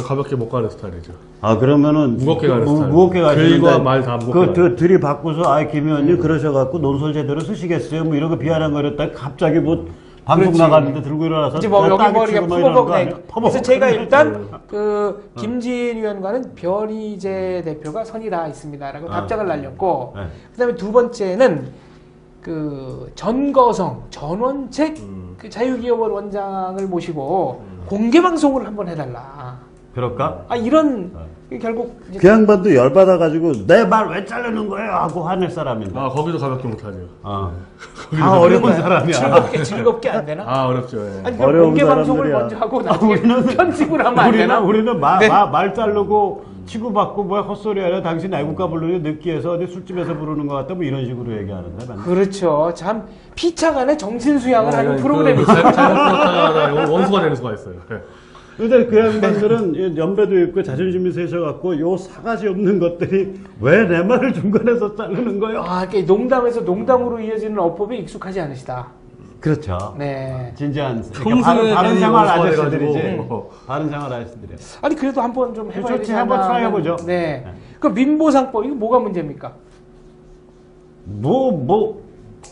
가볍게 못 가는 스타일이죠. 아 그러면은 무겁게 가는 스타일. 무겁게 가시는데 글과 말 다 무겁게 그 들이받고서 김 의원님 그러셔갖고 논설 제대로 쓰시겠어요? 뭐 이러고 비아냥거렸다 갑자기 뭐 방송 그렇지. 나갔는데 들고 일어나서 이제 뭐 여기 땅에 머리가 치고 뭐 이러는 거 아니야? 푸버벅. 그래서 제가 일단 그 김진 위원과는 변희재 대표가 선이 다 있습니다라고 답장을 날렸고, 네. 그다음에 두 번째는 그 전거성 전원책 그 자유기업원 원장을 모시고 공개 방송을 한번 해달라. 그럴까? 아 이런 결국 이제 그 양반도 열받아가지고 내 말 왜 자르는 거예요? 하고 화낼 사람인데. 아 거기도 가볍게 못하죠. 다 어려운 사람이야. 즐겁게 안 되나? 아 어렵죠. 예. 아니 어려운 공개 방송을 사람들이야. 먼저 하고 나중에 편집을 하면 안 되나? 우리는 네. 말 자르고 치고받고 뭐야 헛소리 하려 당신 애국가 부르는 느끼해서 어디 술집에서 부르는 것 같다 뭐 이런 식으로 얘기하는데 맨날. 그렇죠. 참 피차간의 정신 수양을 하는 그 프로그램이죠. 잘못 들었다가 원수가 되는 수가 있어요. 예. 근데 그 양반들은 연배도 있고 자존심이 세셔갖고 요 사가지 없는 것들이 왜 내 말을 중간에서 자르는 거요? 아, 이렇게 농담에서 농담으로 이어지는 어법에 익숙하지 않으시다. 그렇죠. 네. 진지한 평소에 바른 괜히 생활 원수가 아저씨들이지. 돼가지고. 바른 생활 아저씨들이야. 아니 그래도 한번 좀 해봐야 좋지, 되지 한번 않나 트라이 하는- 해보죠. 네. 그 민보상법 이거 뭐가 문제입니까? 뭐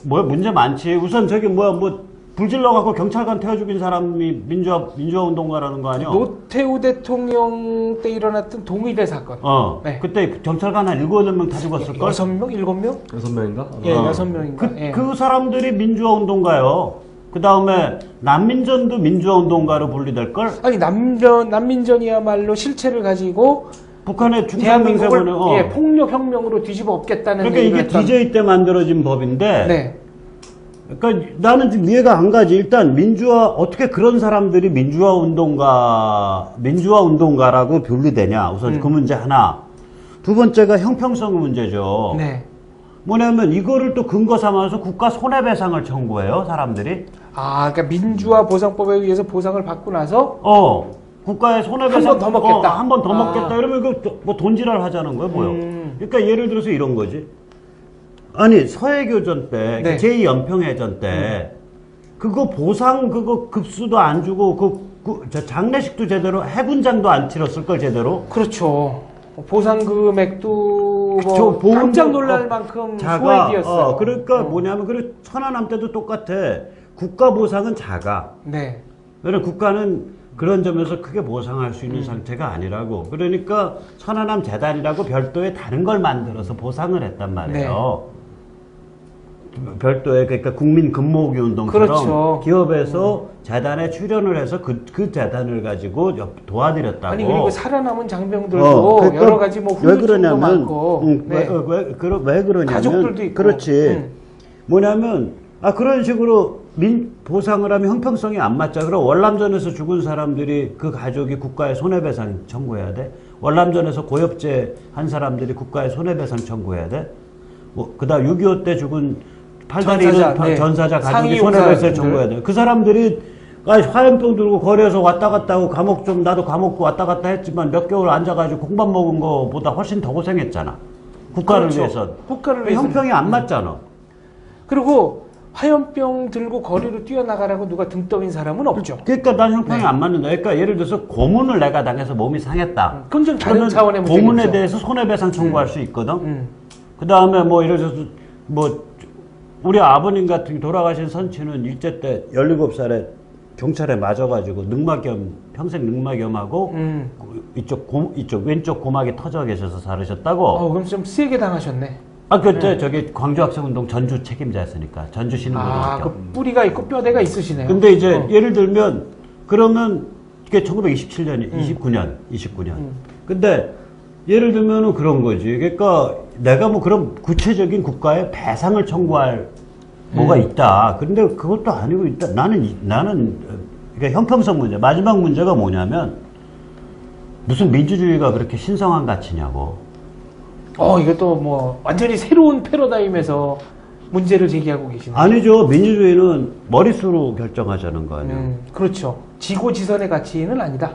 문제 많지. 우선 저기 불질러갖고 경찰관 태워 죽인 사람이 민주화 운동가라는 거 아니야? 노태우 대통령 때 일어났던 동의대 사건. 네. 그때 경찰관 한 7-8명 다 죽었을걸? 6명? 7명? 6명인가? 예, 어. 6명인가? 예. 그 사람들이 민주화 운동가요. 그 다음에 난민전도 민주화 운동가로 분리될걸? 아니 남민전이야말로 실체를 가지고 북한의 대한민국을 충성맹세문에 예, 폭력 혁명으로 뒤집어 엎겠다는 그러니까 이게 얘기를 했던- DJ 때 만들어진 법인데 네. 그러니까 나는 지금 이해가 안 가지. 일단 민주화 어떻게 그런 사람들이 민주화 운동가라고 분류되냐. 우선 그 문제 하나. 두 번째가 형평성 문제죠. 네. 뭐냐면 이거를 또 근거 삼아서 국가 손해배상을 청구해요, 사람들이. 아, 그러니까 민주화 보상법에 의해서 보상을 받고 나서 국가의 손해배상 한번더 먹겠다. 한 번 더 아. 먹겠다. 이러면 뭐 돈지랄 하자는 거예요, 뭐요. 그러니까 예를 들어서 이런 거지. 아니 서해교전 때 네. 제2연평해전 때 그거 보상 그거 급수도 안 주고 저 장례식도 제대로 해군장도 안 치렀을 걸 제대로. 그렇죠. 보상 금액도 저 뭐 보험도 깜짝 놀랄 만큼 작아. 소액이었어요. 그러니까 뭐냐면 그래 천안함 때도 똑같아. 국가 보상은 작아. 네. 왜냐면 국가는 그런 점에서 크게 보상할 수 있는 상태가 아니라고. 그러니까 천안함 재단이라고 별도의 다른 걸 만들어서 보상을 했단 말이에요. 별도의 그러니까 국민 근무기 운동처럼 그렇죠. 기업에서 재단에 출연을 해서 그 재단을 가지고 도와드렸다고. 아니 그리고 살아남은 장병들도 그러니까 여러 가지 뭐 왜 후유증도 그러냐면 많고 네. 왜 그러냐면 가족들도 있고. 그렇지. 뭐냐면 그런 식으로 보상을 하면 형평성이 안 맞자. 그럼 월남전에서 죽은 사람들이 그 가족이 국가에 손해배상 청구해야 돼. 월남전에서 고엽제 한 사람들이 국가에 손해배상 청구해야 돼. 뭐 그다음 6.25 때 죽은 팔다리 전사자, 잃은 네. 전사자 가족이 상위 손해배상 용사들. 청구해야 돼. 그 사람들이 화염병 들고 거리에서 왔다 갔다 하고 감옥 좀 나도 감옥도 왔다 갔다 했지만 몇 개월 앉아가지고 공밥 먹은 거보다 훨씬 더 고생했잖아. 국가를 그렇죠. 위해서. 국가를 위해서. 형평이 안 맞잖아. 그리고 화염병 들고 거리로 뛰어나가라고 누가 등 떠인 사람은 없죠. 그러니까 난 형평이 네. 안 맞는다. 그러니까 예를 들어서 고문을 내가 당해서 몸이 상했다. 그건 좀 다른 그러면 차원의 문제겠죠. 고문에 대해서 손해배상 청구할 수 있거든. 음. 그 다음에 뭐 예를 들어서 뭐 우리 아버님 같은 돌아가신 선치는 일제 때 17살에 경찰에 맞아가지고 평생 늑막염하고 이쪽 왼쪽 고막이 터져 계셔서 살으셨다고. 그럼 좀 세게 당하셨네. 그때 저기 광주학생운동 전주 책임자였으니까 전주 신흥고등학교. 그 뿌리가 있고 뼈대가 있으시네요. 근데 이제 예를 들면 그러면 이게 1927년이 29년. 근데 예를 들면은 그런 거지. 그러니까 내가 뭐 그런 구체적인 국가에 배상을 청구할 뭐가 있다. 그런데 그것도 아니고 있다. 나는 그러니까 형평성 문제. 마지막 문제가 뭐냐면 무슨 민주주의가 그렇게 신성한 가치냐고. 이것도 뭐 완전히 새로운 패러다임에서 문제를 제기하고 계시네요. 아니죠. 민주주의는 머릿수로 결정하자는 거 아니에요. 그렇죠. 지고지선의 가치는 아니다.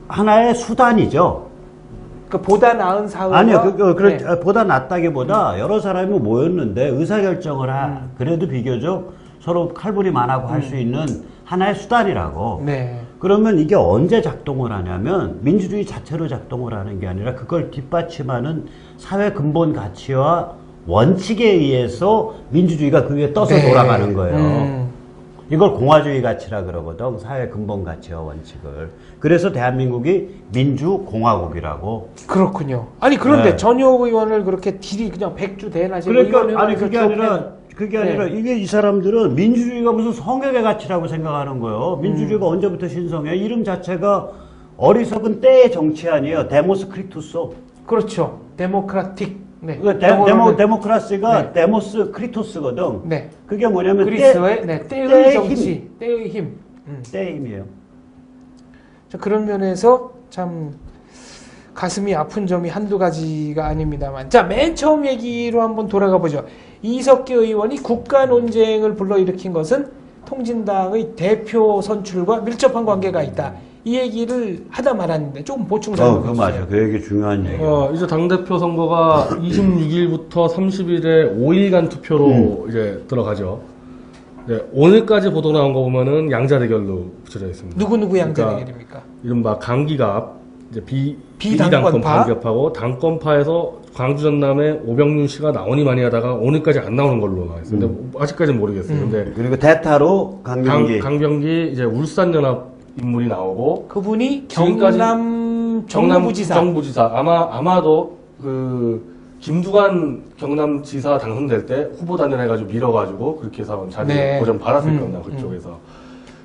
하나의 수단이죠. 그러니까 보다 나은 사회가 아니요, 네. 보다 낫다기보다 여러 사람이 모였는데 의사결정을 그래도 비교적 서로 칼부림 안 하고 할 수 있는 하나의 수단이라고. 네. 그러면 이게 언제 작동을 하냐면 민주주의 자체로 작동을 하는 게 아니라 그걸 뒷받침하는 사회 근본 가치와 원칙에 의해서 민주주의가 그 위에 떠서 네. 돌아가는 거예요. 이걸 공화주의 가치라 그러거든. 사회 근본 가치와 원칙을. 그래서 대한민국이 민주공화국이라고. 그렇군요. 아니 그런데 네. 전효 의원을 그렇게 딜이 그냥 백주 대낮에 그러니까 아니 그게 아니라 네. 이게 이 사람들은 민주주의가 무슨 성격의 가치라고 생각하는 거예요. 민주주의가 언제부터 신성해? 이름 자체가 어리석은 때의 정치 아니에요. 데모스 크리투소. 그렇죠. 데모크라틱. 네. 데모크라시가 네. 데모스 크리토스거든. 네. 그게 뭐냐면 그리스의 때의 때의 정치, 때의 힘. 때의 힘이에요. 자, 그런 면에서 참 가슴이 아픈 점이 한두 가지가 아닙니다만. 자, 맨 처음 얘기로 한번 돌아가 보죠. 이석기 의원이 국가 논쟁을 불러일으킨 것은 통진당의 대표 선출과 밀접한 관계가 있다. 이 얘기를 하다 말았는데 조금 보충 설명해 그거 주세요. 맞아. 그 얘기 중요한 얘기야. 이제 당대표 선거가 26일부터 30일에 5일간 투표로 이제 들어가죠. 네, 오늘까지 보도 나온 거 보면은 양자 대결로 붙여져 있습니다. 누구 양자 그러니까 대결입니까? 이른바 강기갑, 이제 비당권파? 비당권 반격하고 당권파에서 광주 전남에 오병윤 씨가 나오니 많이 하다가 오늘까지 안 나오는 걸로 나와 있어요. 근데 아직까지는 모르겠어요. 근데 그리고 대타로 강병기. 강병기 이제 울산연합 인물이 나오고 그분이 지금까지 경남 정부지사. 정부지사 아마도 그 김두관 경남지사 당선될 때 후보 단일 해가지고 밀어가지고 그렇게 해서 자리 네. 고전 받았을 겁니다. 그쪽에서.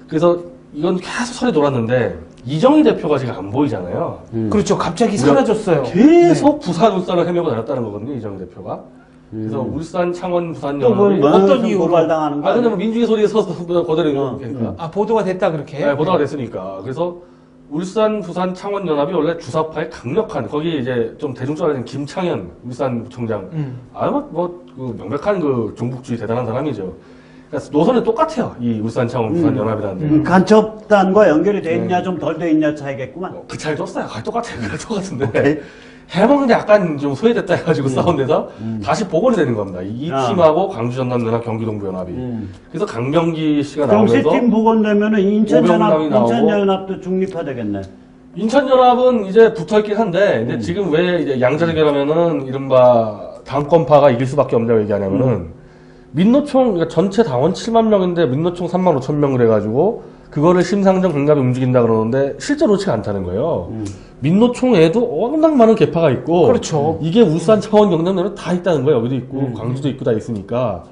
그래서 이건 계속 설이 돌았는데 이정희 대표가 지금 안 보이잖아요. 그렇죠. 갑자기 사라졌어요. 계속 부산, 울산을 헤매고 다녔다는 거거든요, 이정희 대표가. 그래서 울산, 창원, 부산 연합이 어떤 이유로? 고발당하는 거? 그냥 민주주의 소리에 서서 거절해요. 그러니까. 아, 보도가 됐다 그렇게. 네, 보도가 됐으니까. 그래서 울산, 부산, 창원 연합이 원래 주사파의 강력한 거기 이제 좀 대중적으로 된 김창현 울산 총장. 그 명백한 그 종북주의 대단한 사람이죠. 그러니까 노선은 똑같아요. 이 울산, 창원, 부산 연합이라는 데. 간첩단과 연결이 돼 있냐 좀 덜 돼 있냐 차이겠구만. 그 차이 떴어요. 거의 똑같아요. 똑같은데. 오케이. 해먹는데 약간 좀 소외됐다 해가지고 싸운 데서 다시 복원이 되는 겁니다. 이 팀하고 광주 전남연합, 경기 동부연합이. 그래서 강병기 씨가 그럼 나오면서 세팀 복원되면은 오병남이 나오고. 인천연합도 중립화되겠네. 인천연합은 이제 붙어있긴 한데, 근데 지금 왜 이제 양자대결하면은 이른바 당권파가 이길 수밖에 없냐고 얘기하냐면은, 민노총, 그러니까 전체 당원 7만 명인데 민노총 3만 5천 명을 해가지고, 그거를 심상정 강갑이 움직인다 그러는데, 실제로 그렇지가 않다는 거예요. 민노총에도 워낙 많은 계파가 있고, 그렇죠. 이게 울산, 창원, 경남에는 다 있다는 거예요. 여기도 있고, 광주도 있고 다 있으니까,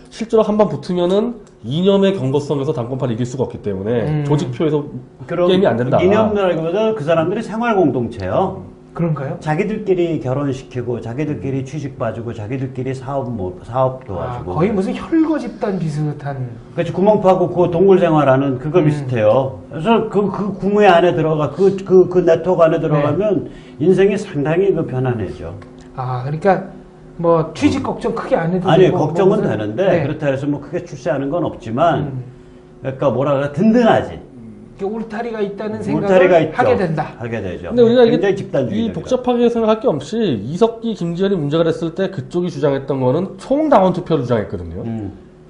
실제로 한번 붙으면은 이념의 경거성에서 당권파를 이길 수가 없기 때문에, 조직표에서 게임이 안 된다. 이념이라기보다 그 사람들이 생활 공동체요. 그런가요? 자기들끼리 결혼시키고, 자기들끼리 취직 봐주고, 자기들끼리 사업 도와주고. 거의 무슨 혈거 집단 비슷한. 그렇지, 구멍 파고 그 동굴 생활하는 그거 비슷해요. 그래서 그 구무에 안에 들어가, 그 네트워크 안에 들어가면 인생이 상당히 그 편안해져. 아, 그러니까 뭐 취직 걱정 크게 안 해도 아니, 되고, 걱정은 무슨- 되는데, 네. 그렇다 해서 뭐 크게 출세하는 건 없지만, 그러니까 뭐라 그래, 든든하지. 이렇게 울타리가 있다는 생각을 울타리가 있죠. 하게 된다. 하게 되죠. 근데 우리가 굉장히 이게 집단주의적이다. 이 복잡하게 생각할 게 없이 이석기, 김지현이 문제가 됐을 때 그쪽이 주장했던 거는 총당원 투표를 주장했거든요.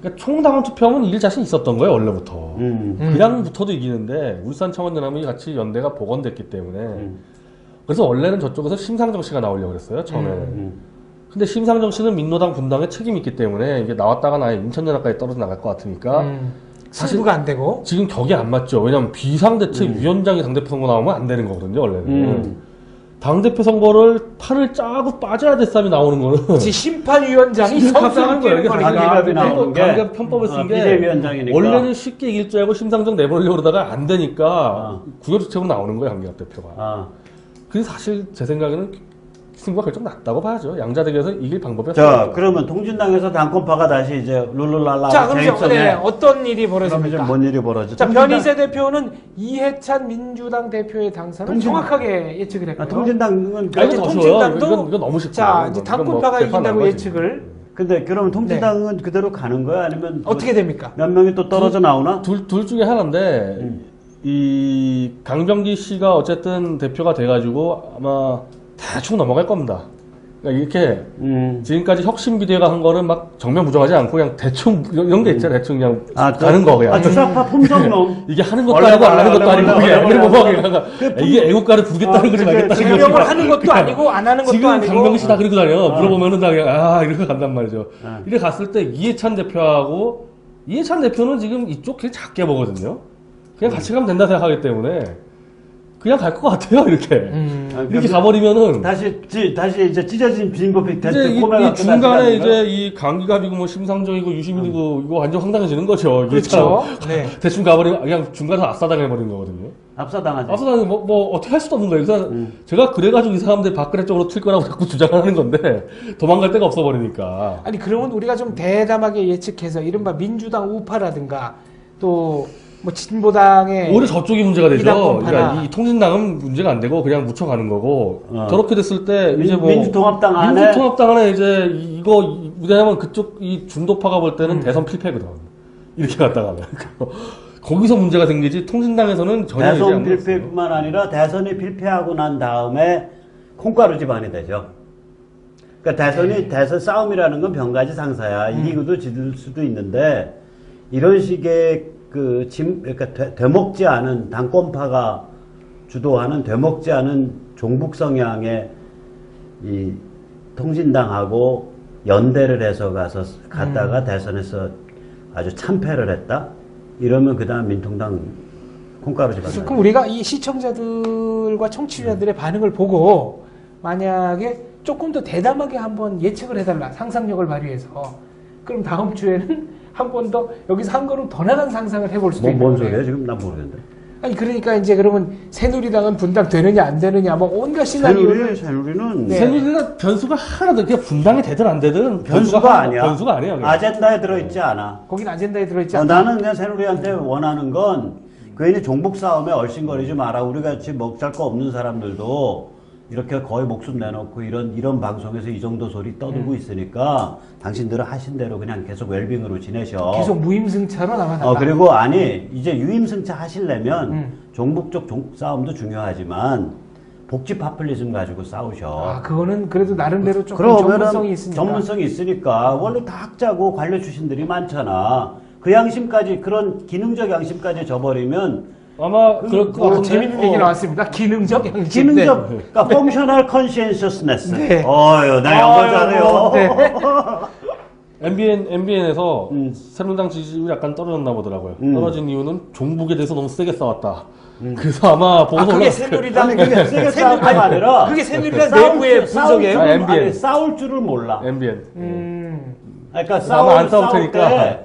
그러니까 총당원 투표하면 이길 자신 있었던 거예요, 원래부터. 그냥 붙어도 이기는데 울산 창원연합이 같이 연대가 복원됐기 때문에 그래서 원래는 저쪽에서 심상정 씨가 나오려고 그랬어요, 처음에는. 근데 심상정 씨는 민노당 분당에 책임이 있기 때문에 이게 나왔다가 아예 인천연합까지 떨어져 나갈 것 같으니까 사실 승부가 안 되고. 지금 격이 안 맞죠. 왜냐면 비상대책위원장이 당대표 선거 나오면 안 되는 거거든요, 원래는. 당대표 선거를 판을 짜고 빠져야 될 사람이 나오는 거는. 심판위원장이 합당한 거예요. 이게 강기갑이 나오는 게 강기갑 편법을 쓴 게. 비대위원장이니까. 원래는 쉽게 이길 줄 알고 심상정 내보내려고 그러다가 안 되니까 구효주책으로 나오는 거예요, 강기갑 대표가. 그게 사실 제 생각에는 승부가 결정 났다고 봐야죠. 양자대결에서 이길 방법이 자, 없어요. 그러면 통진당에서 당권파가 다시 이제 룰루랄라. 자, 그럼 네, 어떤 일이 벌어집니까? 뭔 일이 벌어져? 자, 변희세 대표는 이해찬 민주당 대표의 당선을 정확하게 예측을 했고요. 통진당은 아니, 이제 더 통진당도 쉬워요. 이건 너무 쉽죠. 자, 이제 이건 당권파가 뭐 이긴다고 거지. 예측을 근데 그러면 통진당은 그대로 가는 거야? 아니면 어떻게 됩니까? 몇 명이 또 떨어져 나오나? 둘 중에 하나인데 이 강병기 씨가 어쨌든 대표가 돼가지고 아마 대충 넘어갈 겁니다. 그러니까 이렇게 지금까지 혁신비대가 한 거는 막 정면 부정하지 않고 그냥 대충 이런 게 있잖아요. 대충 그냥 가는 거 그냥. 주사파 품성놈. 이게 하는 것도 아니고 안 하는 것도 아니고 그냥 이게 애국가를 부르겠다는 거지 말겠다는 거지. 증명을 하는 것도 아니고 안 하는 것도 지금 아니고. 강병기 씨 다 그러고 다녀. 물어보면은 다 그냥 이렇게 간단 말이죠. 이래 갔을 때 이해찬 대표하고 이해찬 대표는 지금 이쪽 길 작게 보거든요. 그냥 같이 가면 된다 생각하기 때문에 그냥 갈 것 같아요, 이렇게. 이렇게 가버리면은. 다시 이제 찢어진 비빔밥이 이제 이 중간에 이제 이 강기갑이고 뭐 심상정이고 유시민이고 이거 완전 황당해지는 거죠. 그렇죠. 네. 대충 가버리면 그냥 중간에서 압사당해버리는 거거든요. 압사당하지. 압사당하면 뭐 어떻게 할 수도 없는 거예요. 그래서 제가 그래가지고 이 사람들 박근혜 쪽으로 튈 거라고 자꾸 주장하는 건데 도망갈 데가 없어버리니까. 아니, 그러면 우리가 좀 대담하게 예측해서 이른바 민주당 우파라든가 또 뭐 진보당의 오히려 저쪽이 문제가 되죠. 이당권파나. 그러니까 이 통진당은 문제가 안 되고 그냥 묻혀가는 거고 저렇게 됐을 때 이제 뭐 민주통합당 안에 이제 이거 왜냐면 그쪽 이 중도파가 볼 때는 대선 필패거든. 이렇게 갔다가 거기서 문제가 생기지 통진당에서는 전혀 대선 필패뿐만 아니라 대선이 필패하고 난 다음에 콩가루 집안이 되죠. 그러니까 대선 싸움이라는 건 병가지 상사야. 이기고도 지들 수도 있는데 이런 식의 그러니까 되먹지 않은 당권파가 주도하는 되먹지 않은 종북 성향의 이 통진당하고 연대를 해서 갔다가 대선에서 아주 참패를 했다. 이러면 그다음 민통당 콩가루 집안. 그럼 우리가 이 시청자들과 청취자들의 반응을 보고 만약에 조금 더 대담하게 한번 예측을 해달라. 상상력을 발휘해서. 그럼 다음 주에는 한 번 더 여기서 한 걸음 더 나간 상상을 해볼 수도 있는 뭔 거예요. 소리야? 지금 난 모르겠는데. 아니 그러니까 이제 그러면 새누리당은 분당되느냐 안 되느냐 뭐 온갖 시나리오를 새누리는 네. 새누리당 변수가 하나도 그냥 분당이 되든 안 되든 변수가 아니야. 변수가 아니에요. 그냥. 아젠다에 들어있지 않아. 거긴 아젠다에 들어있지 않나? 나는 그냥 새누리한테 원하는 건 괜히 종북 싸움에 얼씬거리지 마라. 우리 같이 먹잘 거 없는 사람들도 이렇게 거의 목숨 내놓고 이런 방송에서 이 정도 소리 떠들고 있으니까 당신들은 하신 대로 그냥 계속 웰빙으로 지내셔. 계속 무임승차로 나가달라. 그리고 아니 이제 유임승차 하시려면 종북적 싸움도 중요하지만 복지 파퓰리즘 가지고 싸우셔. 아 그거는 그래도 나름대로 조금 그러면은 전문성이 있으니까. 전문성이 있으니까 원래 다 학자고 관료 출신들이 많잖아. 그 양심까지 그런 기능적 양심까지 저버리면 아마 그럴 것 같은데. 재밌는 얘기 나왔습니다. 기능적 양심. 기능적 그러니까 펑셔널 컨시엔셔스네스. 네. 어유 나 영어 잘해요. 네. MBN에서 새누리당 지지율이 약간 떨어졌나 보더라고요. 떨어진 이유는 종북에 대해서 너무 세게 싸웠다. 그래서 아마 보고서 그게 올라왔을 새누리당 아니 그게 세게 싸움이 아니라 그게 새누리당 내부의 분석이에요? 아, MBN. 싸울 줄을 몰라. MBN. 그러니까 아마 안 싸울 테니까.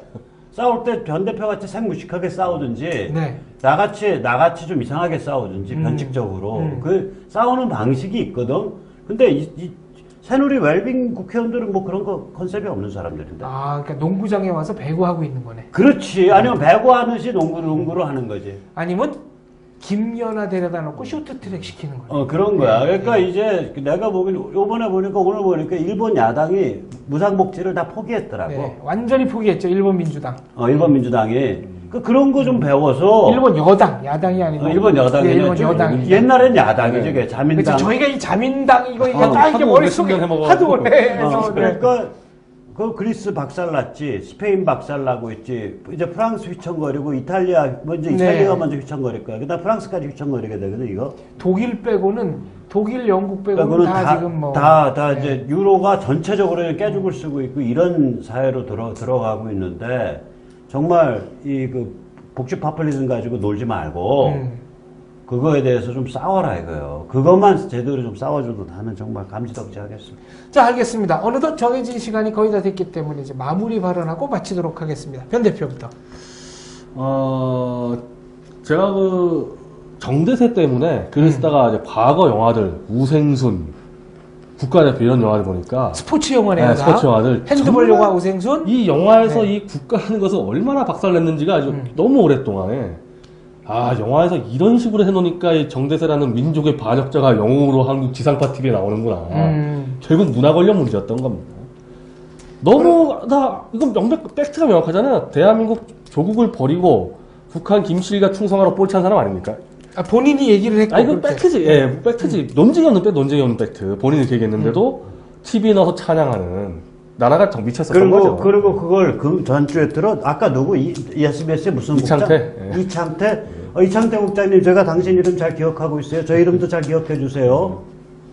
싸울 때 변 대표 같이 생무식하게 싸우든지 네. 나같이 좀 이상하게 싸우든지 변칙적으로 그 싸우는 방식이 있거든. 근데 이 새누리 웰빙 국회의원들은 뭐 그런 거 컨셉이 없는 사람들인데. 아, 그러니까 농구장에 와서 배구하고 있는 거네. 그렇지. 아니면 배구하는 시 농구로 하는 거지. 아니면 김연아 데려다 놓고 쇼트트랙 시키는 거네. 그런 거야. 그러니까 이제 내가 요번에 보니까 오늘 보니까 일본 야당이 무상복지를 다 포기했더라고. 네, 완전히 포기했죠. 일본 민주당. 일본 민주당이. 그런 거 좀 배워서. 일본 여당, 야당이 아니고. 일본 여당이. 네, 일본 여당. 옛날엔 야당이지, 그게 자민당. 그렇죠. 저희가 이 자민당 이거 딱 이게 하도 머릿속에 몇십 년 해먹어가지고. 하도 오래 해서. 그러니까 그 그리스 박살났지, 스페인 박살나고 있지, 이제 프랑스 휘청거리고 이탈리아 먼저 이탈리아가 먼저 휘청거릴 거야. 그다음 프랑스까지 휘청거리게 되거든 이거. 독일 빼고는 독일, 영국 빼고는 그러니까 다 지금 뭐 다 이제 유로가 전체적으로 깨죽을 쓰고 있고 이런 사회로 들어가고 있는데 정말 이 그 복지 파퓰리즘 가지고 놀지 말고. 그거에 대해서 좀 싸워라 이거요. 그것만 제대로 좀 싸워줘도 나는 정말 감지덕지 하겠습니다. 자, 알겠습니다. 어느덧 정해진 시간이 거의 다 됐기 때문에 이제 마무리 발언하고 마치도록 하겠습니다. 변 대표부터. 제가 그 정대세 때문에 글을 쓰다가 이제 과거 영화들 우생순, 국가대표 이런 영화를 보니까 스포츠 영화네요. 네, 스포츠 영화들 핸드볼 정말 영화 우생순. 이 영화에서 네. 이 국가라는 것을 얼마나 박살냈는지가 아주 너무 오랫동안에 영화에서 이런 식으로 해놓으니까 이 정대세라는 민족의 반역자가 영웅으로 한국 지상파 TV에 나오는구나. 결국 문화 관련 문제였던 겁니다. 너무 이건 팩트가 명확하잖아요. 대한민국 조국을 버리고 북한 김실과 충성하러 볼 찬 사람 아닙니까? 본인이 얘기를 했고. 이건 팩트지. 예, 팩트지. 논쟁이 없는 팩트. 본인이 그렇게 얘기했는데도 TV에 나와서 찬양하는 나라가 정 미쳤었던 거죠. 그리고 그걸 그 전주에 아까 누구 SBS의 무슨 이창태. 국장? 이창태. 이창태 국장님 제가 당신 이름 잘 기억하고 있어요. 저 이름도 잘 기억해 주세요.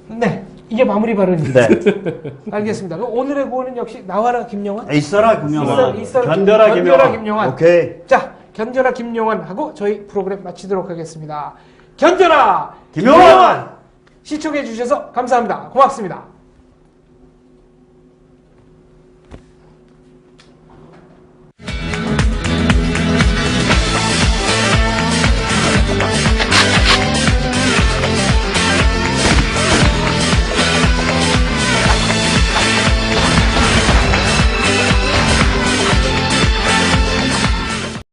네. 이게 마무리 발언입니다. 네. 알겠습니다. 그럼 오늘의 구호는 역시 나와라 김영환. 있어라 김영환. 있어라 견뎌라 김영환. 오케이. 자, 견뎌라 김영환 하고 저희 프로그램 마치도록 하겠습니다. 견뎌라 김영환! 시청해 주셔서 감사합니다. 고맙습니다.